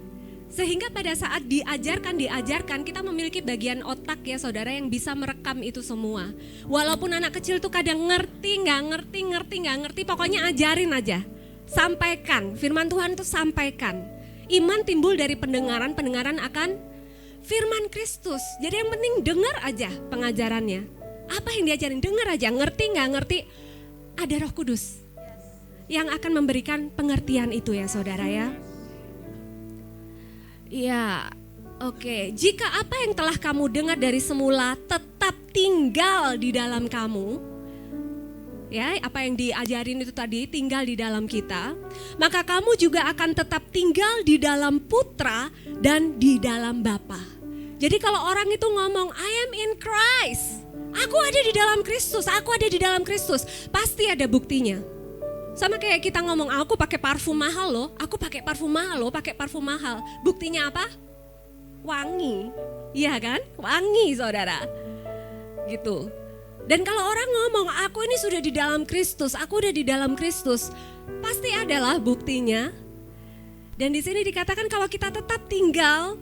Speaker 7: Sehingga pada saat diajarkan kita memiliki bagian otak ya saudara yang bisa merekam itu semua. Walaupun anak kecil tuh kadang ngerti, nggak ngerti, pokoknya ajarin aja. Sampaikan, firman Tuhan tuh sampaikan. Iman timbul dari pendengaran akan firman Kristus. Jadi yang penting dengar aja pengajarannya. Apa yang diajarin, dengar aja, ngerti nggak ngerti, ada Roh Kudus yang akan memberikan pengertian itu ya saudara ya. Ya, oke. Jika apa yang telah kamu dengar dari semula tetap tinggal di dalam kamu, ya, apa yang diajarin itu tadi tinggal di dalam kita, maka kamu juga akan tetap tinggal di dalam Putra dan di dalam Bapa. Jadi kalau orang itu ngomong I am in Christ, aku ada di dalam Kristus, aku ada di dalam Kristus, pasti ada buktinya. Sama kayak kita ngomong, aku pakai parfum mahal loh, aku pakai parfum mahal loh, pakai parfum mahal. Buktinya apa? Wangi, iya kan? Wangi saudara, gitu. Dan kalau orang ngomong, aku ini sudah di dalam Kristus, aku udah di dalam Kristus, pasti adalah buktinya. Dan di sini dikatakan kalau kita tetap tinggal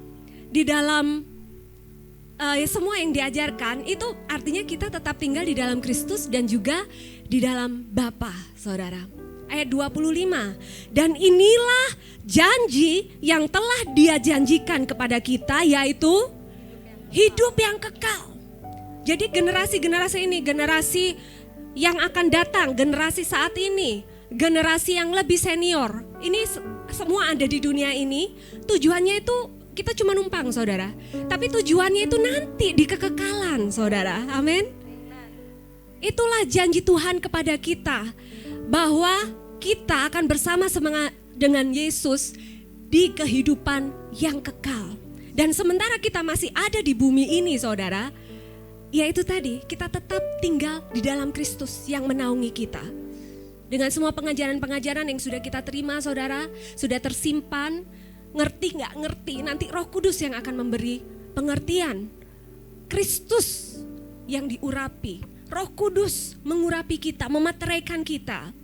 Speaker 7: di dalam semua yang diajarkan, itu artinya kita tetap tinggal di dalam Kristus dan juga di dalam Bapa, saudara. Ayat 25, dan inilah janji yang telah Dia janjikan kepada kita, yaitu hidup yang kekal. Jadi generasi-generasi ini, generasi yang akan datang, generasi saat ini, generasi yang lebih senior, ini semua ada di dunia ini, tujuannya itu kita cuma numpang saudara, tapi tujuannya itu nanti di kekekalan saudara, amin. Itulah janji Tuhan kepada kita, bahwa kita akan bersama-sama dengan Yesus di kehidupan yang kekal. Dan sementara kita masih ada di bumi ini saudara, yaitu tadi kita tetap tinggal di dalam Kristus yang menaungi kita. Dengan semua pengajaran-pengajaran yang sudah kita terima saudara, sudah tersimpan, ngerti gak ngerti, nanti Roh Kudus yang akan memberi pengertian. Kristus yang diurapi, Roh Kudus mengurapi kita, memeteraikan kita.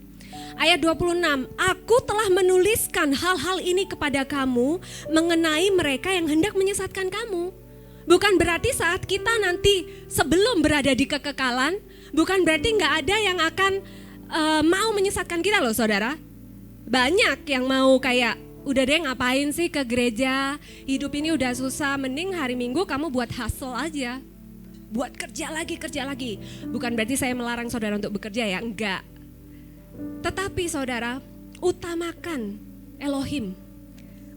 Speaker 7: Ayat 26, aku telah menuliskan hal-hal ini kepada kamu mengenai mereka yang hendak menyesatkan kamu. Bukan berarti saat kita nanti sebelum berada di kekekalan, bukan berarti gak ada yang akan mau menyesatkan kita loh saudara. Banyak yang mau kayak, udah deh ngapain sih ke gereja, hidup ini udah susah, mending hari Minggu kamu buat hustle aja. Buat kerja lagi. Bukan berarti saya melarang saudara untuk bekerja ya, enggak. Tetapi saudara, utamakan Elohim,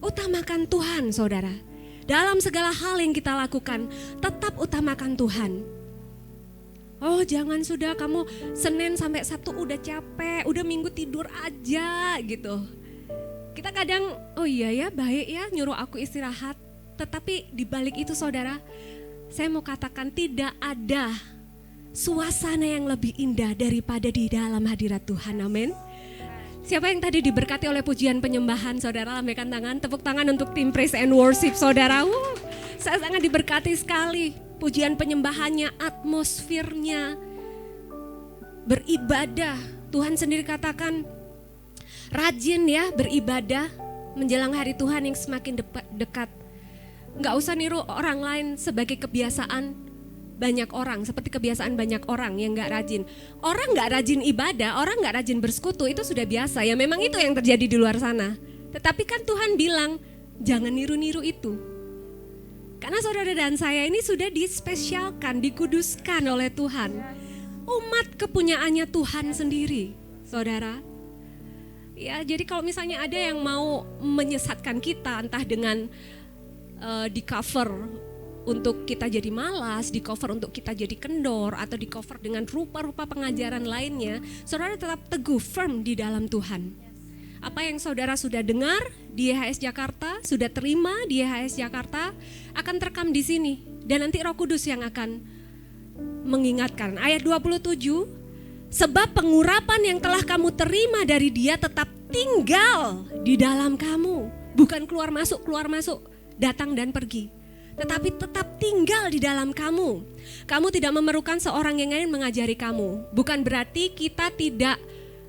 Speaker 7: utamakan Tuhan saudara. Dalam segala hal yang kita lakukan, tetap utamakan Tuhan. Oh jangan sudah kamu Senin sampai Sabtu udah capek, udah Minggu tidur aja gitu. Kita kadang, oh iya ya baik ya nyuruh aku istirahat. Tetapi di balik itu saudara, saya mau katakan tidak ada suasana yang lebih indah daripada di dalam hadirat Tuhan, amin. Siapa yang tadi diberkati oleh pujian penyembahan, saudara lambaikan tangan, tepuk tangan untuk tim praise and worship saudara. Saya sangat diberkati sekali, pujian penyembahannya, atmosfernya, beribadah. Tuhan sendiri katakan, rajin ya beribadah menjelang hari Tuhan yang semakin dekat. Gak usah niru orang lain sebagai kebiasaan banyak orang, seperti kebiasaan banyak orang yang gak rajin. Orang gak rajin ibadah, orang gak rajin bersekutu, itu sudah biasa. Ya memang itu yang terjadi di luar sana. Tetapi kan Tuhan bilang, jangan niru-niru itu. Karena saudara dan saya ini sudah dispesialkan, dikuduskan oleh Tuhan. Umat kepunyaannya Tuhan sendiri, saudara. Ya jadi kalau misalnya ada yang mau menyesatkan kita, entah dengan di cover untuk kita jadi malas, di cover untuk kita jadi kendor, atau di cover dengan rupa-rupa pengajaran lainnya, saudara tetap teguh, firm di dalam Tuhan. Apa yang saudara sudah dengar di YHS Jakarta, sudah terima di YHS Jakarta, akan terekam di sini. Dan nanti Roh Kudus yang akan mengingatkan. Ayat 27, sebab pengurapan yang telah kamu terima dari Dia tetap tinggal di dalam kamu. Bukan keluar masuk, datang dan pergi. Tetapi tetap tinggal di dalam kamu. Kamu tidak memerlukan seorang yang lain mengajari kamu. Bukan berarti kita tidak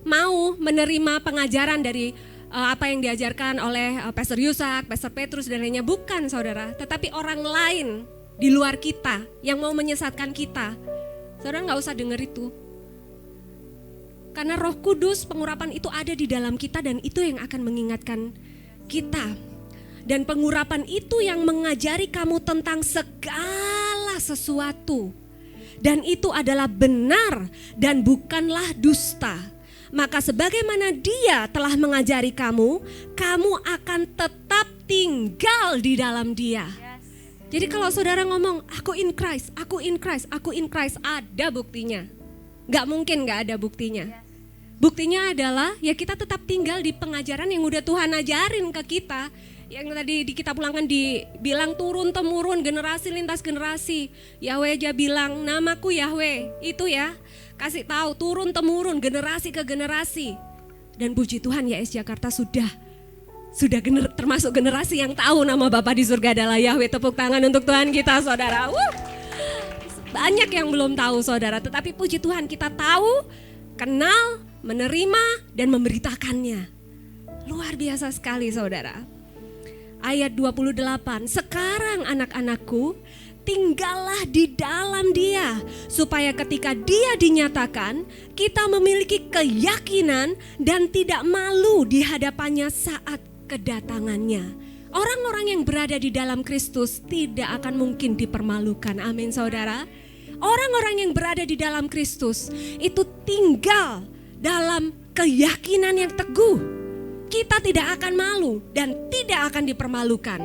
Speaker 7: mau menerima pengajaran dari apa yang diajarkan oleh Pastor Yusak, Pastor Petrus dan lainnya, bukan saudara, tetapi orang lain di luar kita yang mau menyesatkan kita. Saudara nggak usah dengar itu. Karena Roh Kudus, pengurapan itu ada di dalam kita dan itu yang akan mengingatkan kita. Dan pengurapan itu yang mengajari kamu tentang segala sesuatu. Dan itu adalah benar dan bukanlah dusta. Maka sebagaimana Dia telah mengajari kamu, kamu akan tetap tinggal di dalam Dia. Jadi kalau saudara ngomong, aku in Christ, aku in Christ, aku in Christ, ada buktinya. Gak mungkin gak ada buktinya. Buktinya adalah ya kita tetap tinggal di pengajaran yang udah Tuhan ajarin ke kita. Yang tadi di kitab Ulangan dibilang turun temurun, generasi lintas generasi. Yahweh aja bilang, namaku Yahweh, itu ya. Kasih tahu turun temurun, generasi ke generasi. Dan puji Tuhan YS Jakarta sudah termasuk generasi yang tahu nama Bapa di surga adalah Yahweh. Tepuk tangan untuk Tuhan kita saudara. Banyak yang belum tahu saudara, tetapi puji Tuhan kita tahu, kenal, menerima dan memberitakannya. Luar biasa sekali saudara. Ayat 28, sekarang anak-anakku, tinggallah di dalam Dia, supaya ketika Dia dinyatakan, kita memiliki keyakinan dan tidak malu di hadapannya saat kedatangannya. Orang-orang yang berada di dalam Kristus tidak akan mungkin dipermalukan. Amin saudara. Orang-orang yang berada di dalam Kristus itu tinggal dalam keyakinan yang teguh. Kita tidak akan malu dan tidak akan dipermalukan.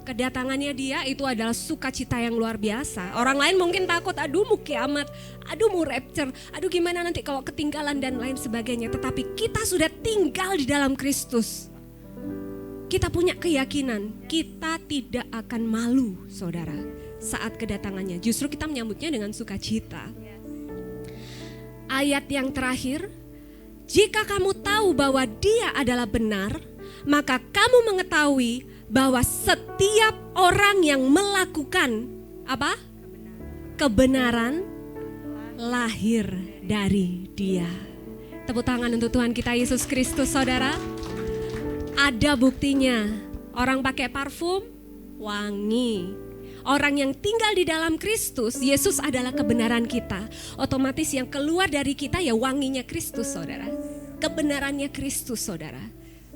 Speaker 7: Kedatangannya Dia itu adalah sukacita yang luar biasa. Orang lain mungkin takut, aduh mau kiamat, aduh mau rapture, aduh gimana nanti kalau ketinggalan dan lain sebagainya. Tetapi kita sudah tinggal di dalam Kristus. Kita punya keyakinan, kita tidak akan malu saudara saat kedatangannya. Justru kita menyambutnya dengan sukacita. Ayat yang terakhir, jika kamu tahu bahwa Dia adalah benar, maka kamu mengetahui bahwa setiap orang yang melakukan apa? Kebenaran lahir dari Dia. Tepuk tangan untuk Tuhan kita Yesus Kristus saudara. Ada buktinya. Orang pakai parfum wangi. Orang yang tinggal di dalam Kristus, Yesus adalah kebenaran kita. Otomatis yang keluar dari kita ya wanginya Kristus saudara. Kebenarannya Kristus saudara.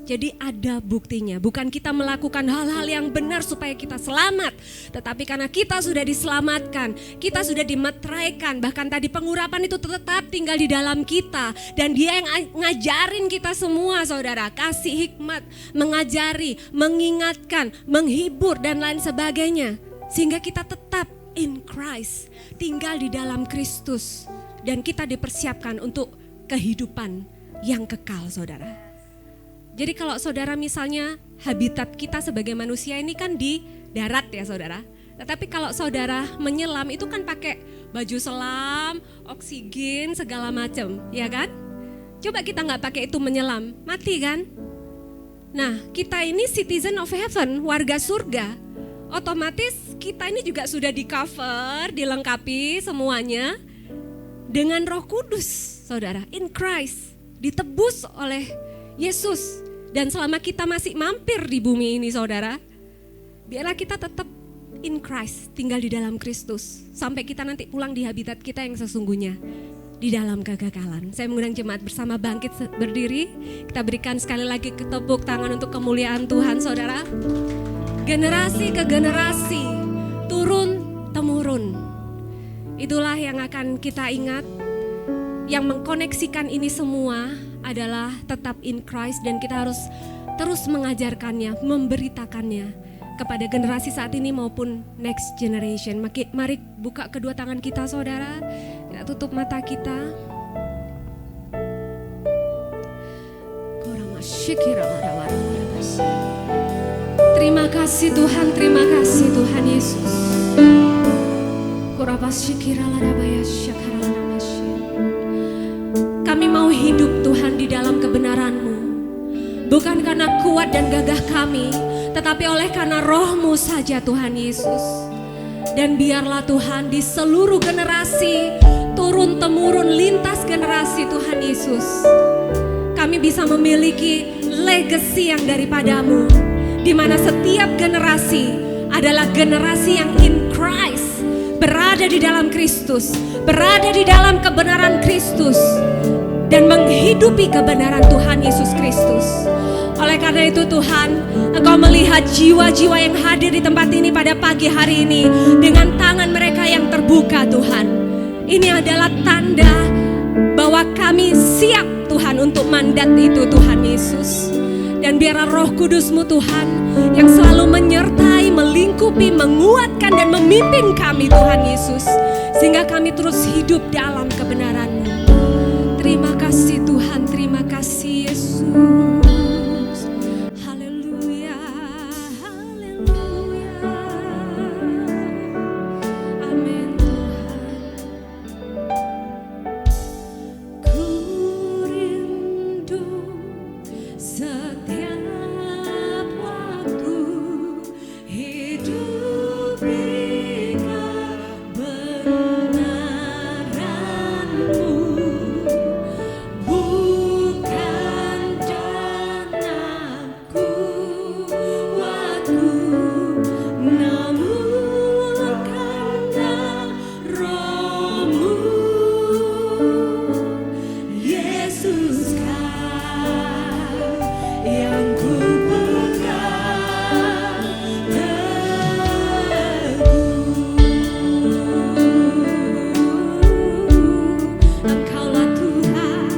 Speaker 7: Jadi ada buktinya. Bukan kita melakukan hal-hal yang benar supaya kita selamat. Tetapi karena kita sudah diselamatkan, kita sudah dimeteraikan. Bahkan tadi pengurapan itu tetap tinggal di dalam kita. Dan Dia yang ngajarin kita semua saudara. Kasih hikmat, mengajari, mengingatkan, menghibur dan lain sebagainya. Sehingga kita tetap in Christ, tinggal di dalam Kristus. Dan kita dipersiapkan untuk kehidupan yang kekal saudara. Jadi kalau saudara misalnya habitat kita sebagai manusia ini kan di darat ya saudara. Tetapi kalau saudara menyelam itu kan pakai baju selam, oksigen segala macam, ya kan? Coba kita nggak pakai itu menyelam, mati kan? Nah kita ini citizen of heaven, warga surga. Otomatis kita ini juga sudah di cover, dilengkapi semuanya dengan Roh Kudus saudara, in Christ, ditebus oleh Yesus. Dan selama kita masih mampir di bumi ini saudara, biarlah kita tetap in Christ, tinggal di dalam Kristus. Sampai kita nanti pulang di habitat kita yang sesungguhnya, di dalam kekekalan. Saya mengundang jemaat bersama bangkit berdiri. Kita berikan sekali lagi tepuk tangan untuk kemuliaan Tuhan saudara. Generasi ke generasi, turun temurun. Itulah yang akan kita ingat. Yang mengkoneksikan ini semua adalah tetap in Christ dan kita harus terus mengajarkannya, memberitakannya kepada generasi saat ini maupun next generation. Mari buka kedua tangan kita saudara, kita tutup mata kita. Terima kasih Tuhan, terima kasih Tuhan Yesus. Kami mau hidup Tuhan di dalam kebenaran-Mu. Bukan karena kuat dan gagah kami, tetapi oleh karena Roh-Mu saja Tuhan Yesus. Dan biarlah Tuhan di seluruh generasi, turun temurun lintas generasi Tuhan Yesus, kami bisa memiliki legacy yang daripadamu, di mana setiap generasi adalah generasi yang in Christ, berada di dalam Kristus, berada di dalam kebenaran Kristus, dan menghidupi kebenaran Tuhan Yesus Kristus. Oleh karena itu Tuhan, Engkau melihat jiwa-jiwa yang hadir di tempat ini pada pagi hari ini dengan tangan mereka yang terbuka Tuhan. Ini adalah tanda bahwa kami siap Tuhan untuk mandat itu Tuhan Yesus. Dan biarlah Roh Kudus-Mu Tuhan yang selalu menyertai, melingkupi, menguatkan dan memimpin kami Tuhan Yesus, sehingga kami terus hidup dalam kebenaran-Mu. Terima kasih Tuhan, terima kasih Yesus. Haleluya, haleluya. Amin Tuhan. Ku rindu setiap waktu hidup di kebenaran-Mu. Bukan dengan kuatku, namun karena Roh-Mu, Yesus Kau yang ku pegang teguh. Engkaulah Tuhan,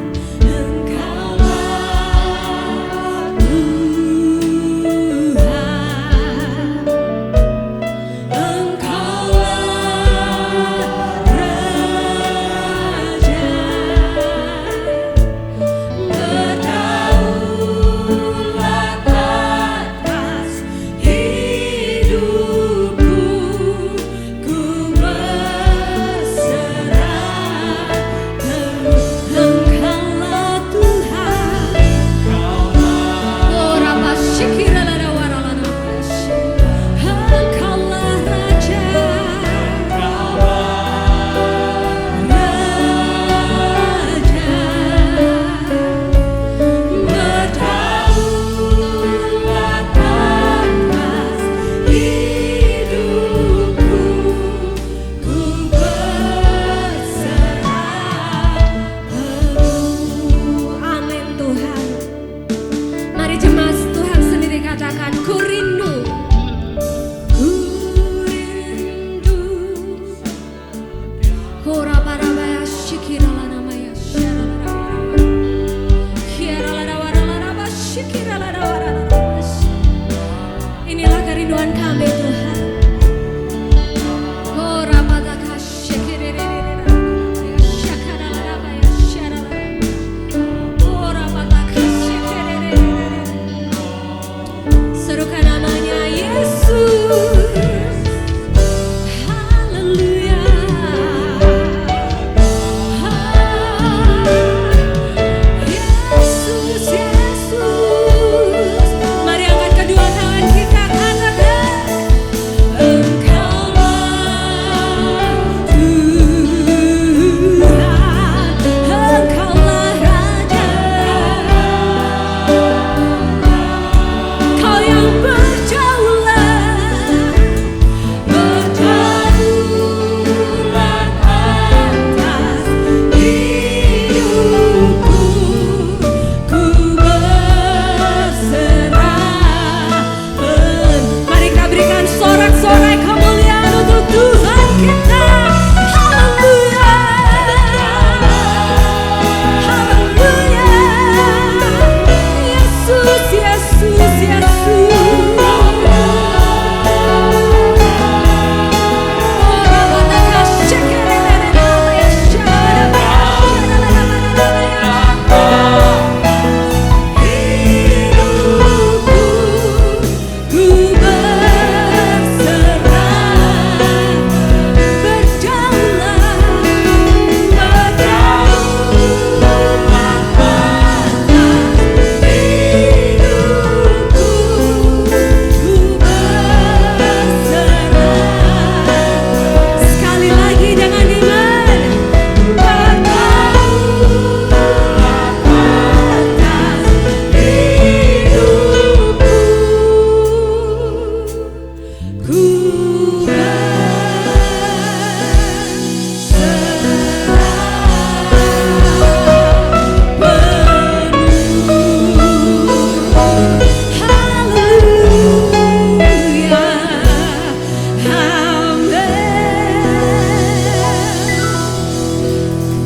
Speaker 7: Engkaulah Tuhan, Engkaulah Raja. Berdaulat atas hidupku, ku berserah penuh. Engkaulah Tuhan, Engkaulah Raja, berdaulat atas hidupku, ku berserah penuh. Amin Tuhan. Mari jemaat Tuhan sendiri katakan, ku rindu, ku rindu. Hora barabaya shikirala namaya sharala. Kiarala dawarala shikirala dawarala. Inilah kerinduan kami Tuhan. Hora badaka shikirala shakarala namaya sharala. Hora badaka shikirala. Serukan namanya Yesus. Haleluya. Yesus, Yesus. Mari angkat kedua tangan kita, katakan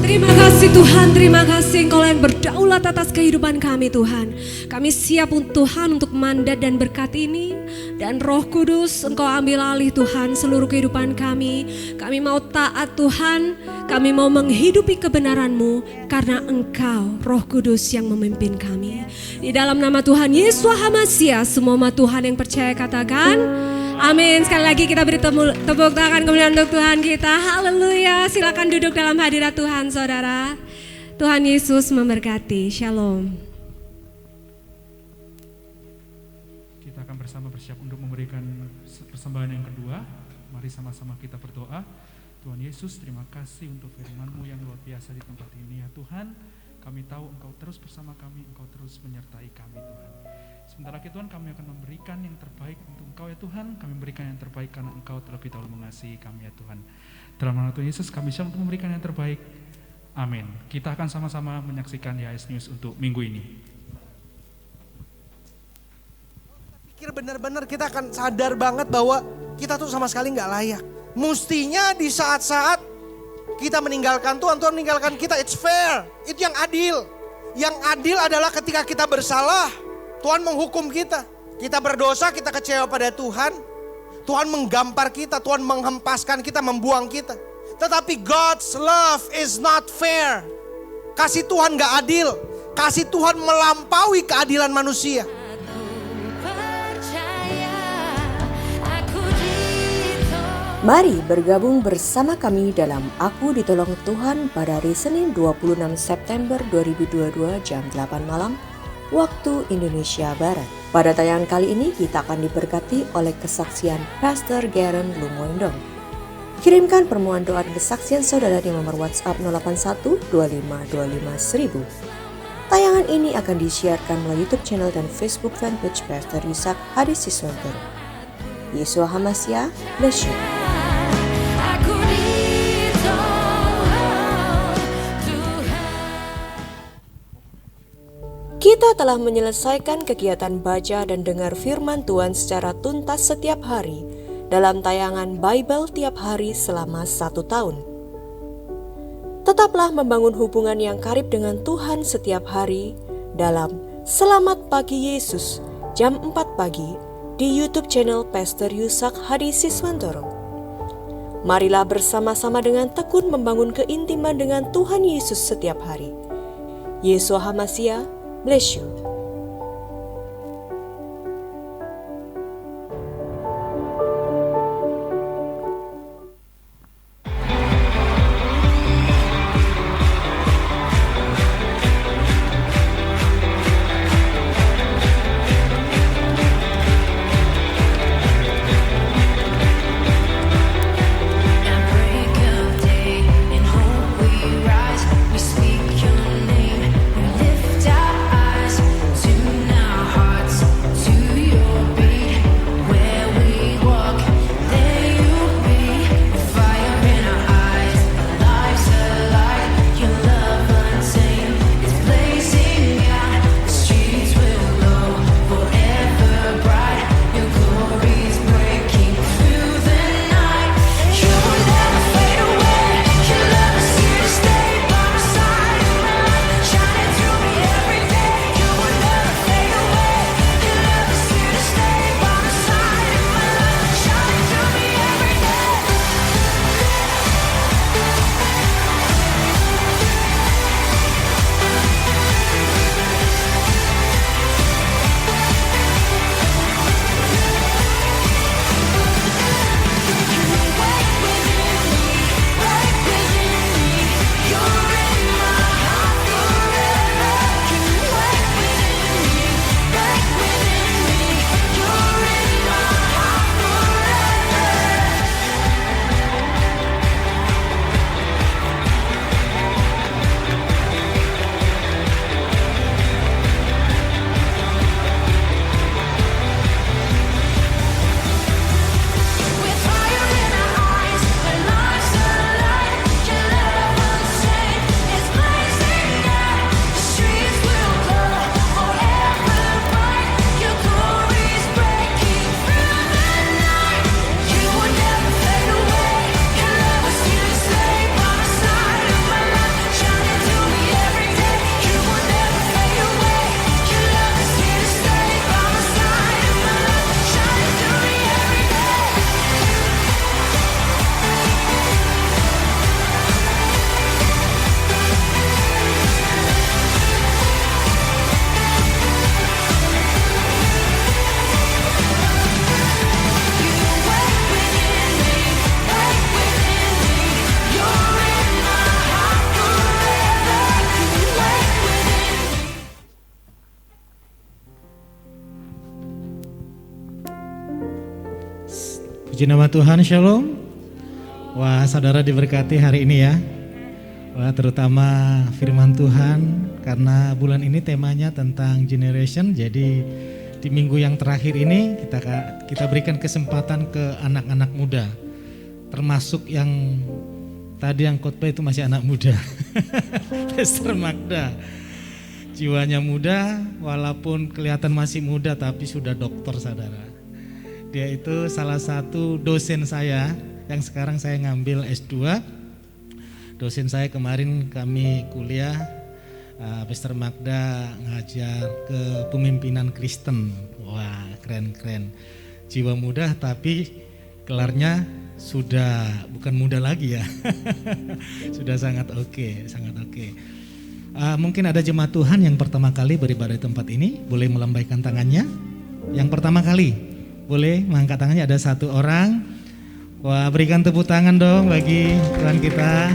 Speaker 7: Terima kasih Tuhan, terima kasih Engkau yang berdaulat atas kehidupan kami Tuhan. Kami siap Tuhan untuk mandat dan berkat ini. Dan Roh Kudus Engkau ambil alih Tuhan seluruh kehidupan kami. Kami mau taat Tuhan, kami mau menghidupi kebenaran-Mu karena Engkau Roh Kudus yang memimpin kami. Di dalam nama Tuhan Yesus HaMasiah, semua umat Tuhan yang percaya katakan amin. Sekali lagi kita beri tepuk tangan kemuliaan untuk Tuhan kita. Haleluya. Silakan duduk dalam hadirat Tuhan saudara. Tuhan Yesus memberkati. Shalom.
Speaker 1: Kita akan bersama bersiap untuk memberikan persembahan yang kedua. Mari sama-sama kita berdoa. Tuhan Yesus, terima kasih untuk firman-Mu yang luar biasa di tempat ini ya Tuhan. Kami tahu Engkau terus bersama kami, Engkau terus menyertai kami Tuhan. Sementara itu Tuhan, kami akan memberikan yang terbaik untuk Engkau ya Tuhan. Kami memberikan yang terbaik karena Engkau terlebih dahulu mengasihi kami ya Tuhan. Dalam nama Tuhan Yesus kami siap untuk memberikan yang terbaik. Amin. Kita akan sama-sama menyaksikan YS News untuk minggu ini.
Speaker 8: Pikir benar-benar kita akan sadar banget bahwa kita tuh sama sekali nggak layak. Mestinya di saat-saat kita meninggalkan Tuhan, Tuhan meninggalkan kita. It's fair. Itu yang adil. Yang adil adalah ketika kita bersalah, Tuhan menghukum kita. Kita berdosa, kita kecewa pada Tuhan. Tuhan menggampar kita, Tuhan menghempaskan kita, membuang kita. Tetapi God's love is not fair. Kasih Tuhan gak adil. Kasih Tuhan melampaui keadilan manusia.
Speaker 9: Mari bergabung bersama kami dalam Aku Ditolong Tuhan pada hari Senin 26 September 2022 jam 8 malam waktu Indonesia Barat. Pada tayangan kali ini kita akan diberkati oleh kesaksian Pastor Garen Lumoindong. Kirimkan permohonan doa dan kesaksian saudara di nomor WhatsApp 081 2525 1000. Tayangan ini akan disiarkan melalui YouTube channel dan Facebook fanpage Pastor Yusak Hadi Siswanto. Yesus HaMasiah, bless you. Kita telah menyelesaikan kegiatan baca dan dengar firman Tuhan secara tuntas setiap hari dalam tayangan Bible tiap hari selama 1 tahun. Tetaplah membangun hubungan yang karib dengan Tuhan setiap hari dalam Selamat Pagi Yesus jam 4 pagi di YouTube channel Pastor Yusak Hadi Siswantoro. Marilah bersama-sama dengan tekun membangun keintiman dengan Tuhan Yesus setiap hari. Yesus HaMasiah, bless you.
Speaker 10: Puji nama Tuhan, Shalom. Wah, saudara diberkati hari ini ya. Wah, terutama firman Tuhan, karena bulan ini temanya tentang generation. Jadi di minggu yang terakhir ini kita berikan kesempatan ke anak-anak muda. Termasuk yang tadi yang khotbah itu masih anak muda. Pastor Magda. Jiwanya muda, walaupun kelihatan masih muda tapi sudah doktor, saudara. Dia itu salah satu dosen saya yang sekarang saya ngambil S2. Dosen saya kemarin kami kuliah, Pastor Magda ngajar kepemimpinan Kristen. Wah, keren-keren. Jiwa muda tapi gelarnya sudah bukan muda lagi ya. Sudah sangat oke, sangat oke. Mungkin ada jemaat Tuhan yang pertama kali beribadah di tempat ini, boleh melambaikan tangannya. Yang pertama kali boleh mengangkat tangannya, ada satu orang. Wah, berikan tepuk tangan dong bagi Tuhan kita.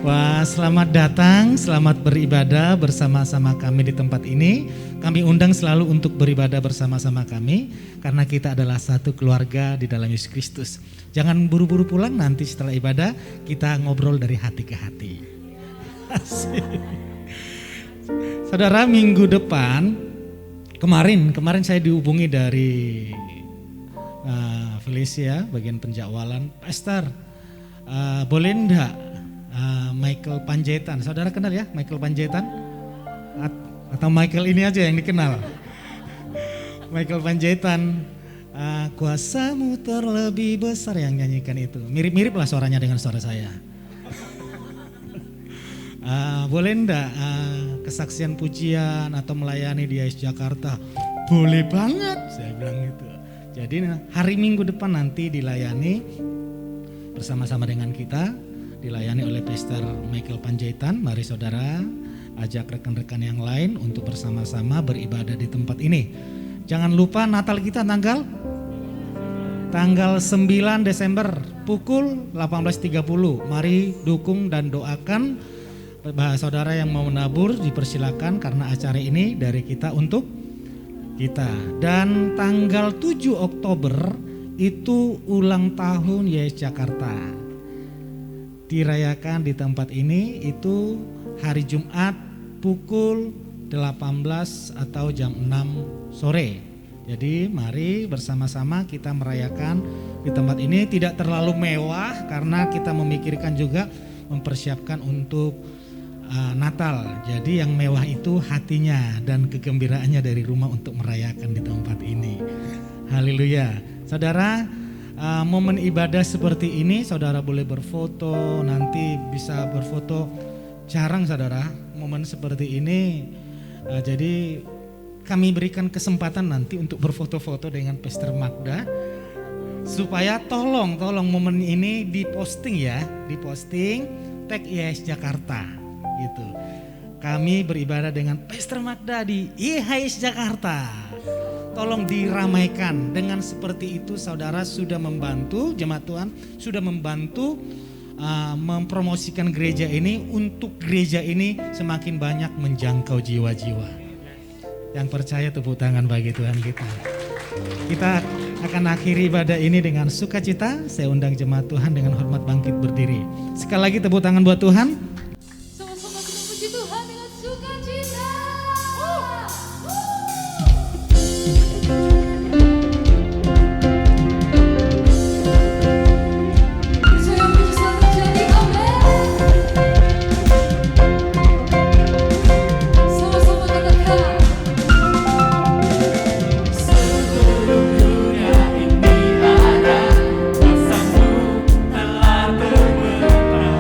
Speaker 10: Wah, selamat datang, selamat beribadah bersama-sama kami di tempat ini. Kami undang selalu untuk beribadah bersama-sama kami, karena kita adalah satu keluarga di dalam Yesus Kristus. Jangan buru-buru pulang, nanti setelah ibadah kita ngobrol dari hati ke hati. Asik. Saudara, minggu depan, kemarin saya dihubungi dari Felicia, bagian penjakwalan. Pastor, boleh enggak Michael Panjaitan, saudara kenal ya Michael Panjaitan? Atau Michael ini aja yang dikenal? Michael Panjaitan, kuasamu terlebih besar, yang nyanyikan itu. Mirip-mirip lah suaranya dengan suara saya. Boleh enggak kesaksian pujian atau melayani di AIS Jakarta? Boleh banget, saya bilang gitu. Jadi hari Minggu depan nanti dilayani bersama-sama dengan kita, dilayani oleh Pastor Michael Panjaitan. Mari saudara ajak rekan-rekan yang lain untuk bersama-sama beribadah di tempat ini. Jangan lupa Natal kita tanggal 9 Desember pukul 18.30. Mari dukung dan doakan. Saudara yang mau menabur dipersilakan, karena acara ini dari kita untuk kita. Dan tanggal 7 Oktober itu ulang tahun YS Jakarta. Dirayakan di tempat ini itu hari Jumat pukul 18 atau jam 6 sore. Jadi mari bersama-sama kita merayakan di tempat ini. Tidak terlalu mewah karena kita memikirkan juga mempersiapkan untuk Natal. Jadi yang mewah itu hatinya dan kegembiraannya dari rumah untuk merayakan di tempat ini. Haleluya. Saudara, momen ibadah seperti ini saudara boleh berfoto, nanti bisa berfoto. Jarang saudara momen seperti ini. Jadi kami berikan kesempatan nanti untuk berfoto-foto dengan Pastor Magda, supaya tolong momen ini diposting ya, diposting tag IHS Jakarta gitu. Kami beribadah dengan Pastor Magda di IHS Jakarta. Tolong diramaikan. Dengan seperti itu saudara sudah membantu, jemaat Tuhan sudah membantu mempromosikan gereja ini, untuk gereja ini semakin banyak menjangkau jiwa-jiwa. Yang percaya tepuk tangan bagi Tuhan kita. Kita akan akhiri ibadah ini dengan sukacita. Saya undang jemaat Tuhan dengan hormat bangkit berdiri. Sekali lagi tepuk tangan buat Tuhan.
Speaker 4: Sama-sama kita puji Tuhan dengan sukacita.
Speaker 2: Seluruh dunia ini ada, rasamu telah terbenam.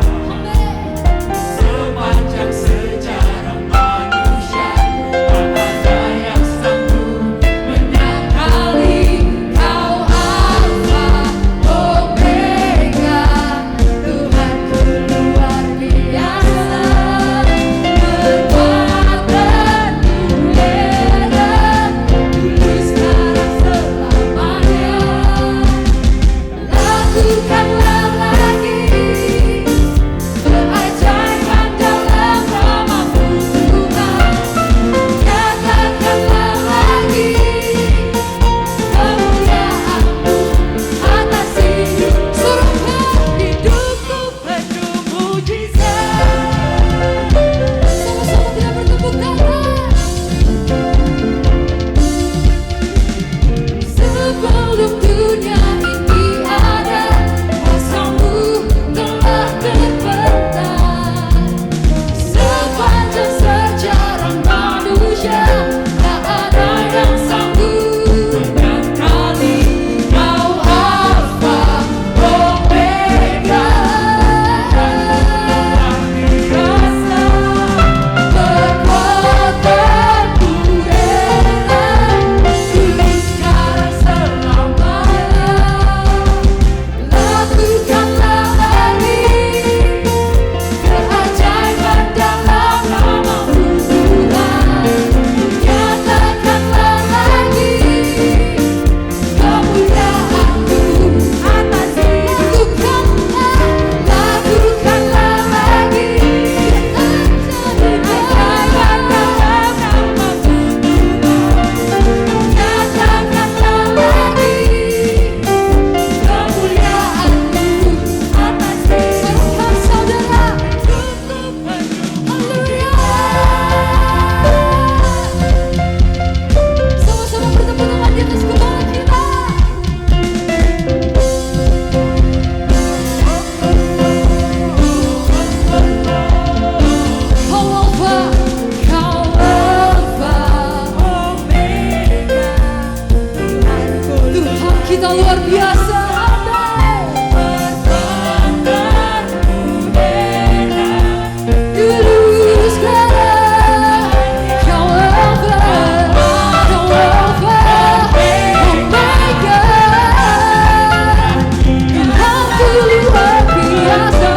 Speaker 4: biasa. Dulu sekarang Kau Alpha, Kau Alpha, Omega. Tuhanku luar biasa.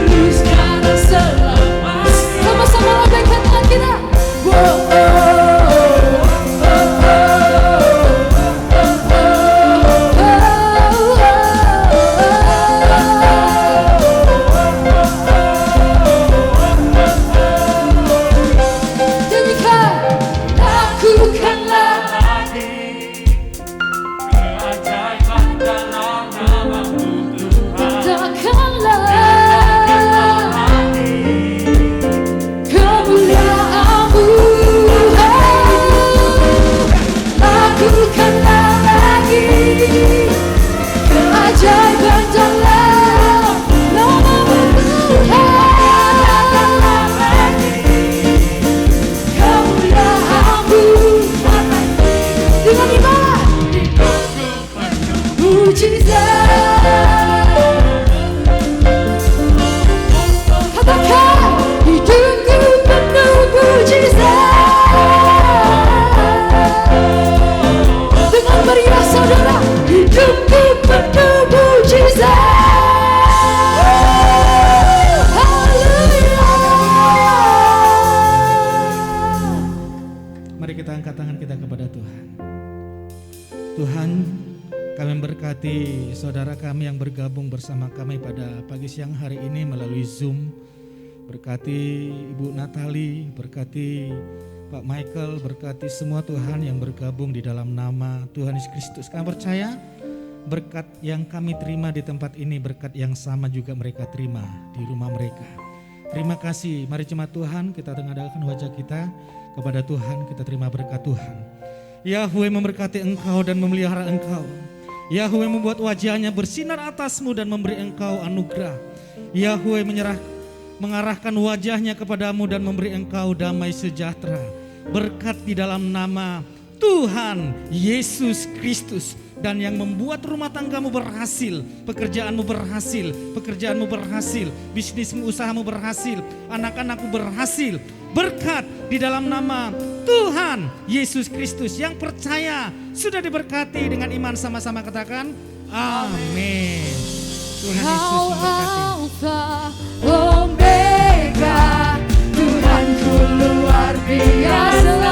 Speaker 4: Dulu sekarang selama. Sama-sama lambaikan tangan kita.
Speaker 10: Mari kita angkat tangan kita kepada Tuhan. Tuhan, kami berkati saudara kami yang bergabung bersama kami pada pagi siang hari ini melalui Zoom. Berkati Ibu Natali, berkati Pak Michael, berkati semua Tuhan yang bergabung di dalam nama Tuhan Yesus Kristus. Kami percaya berkat yang kami terima di tempat ini, berkat yang sama juga mereka terima di rumah mereka. Terima kasih, mari jemaat Tuhan kita tengadahkan wajah kita kepada Tuhan, kita terima berkat Tuhan. Yahweh memberkati engkau dan memelihara engkau. Yahweh membuat wajahnya bersinar atasmu dan memberi engkau anugerah. Yahweh mengarahkan wajahnya kepadamu dan memberi engkau damai sejahtera. Berkat di dalam nama Tuhan Yesus Kristus. Dan yang membuat rumah tanggamu berhasil, pekerjaanmu berhasil, bisnismu, usahamu berhasil, anak-anakmu berhasil. Berkat di dalam nama Tuhan Yesus Kristus. Yang percaya sudah diberkati dengan iman, sama-sama katakan amin. Tuhan Yesus memberkati.
Speaker 4: Alpha, Omega, Tuhanku luar biasa.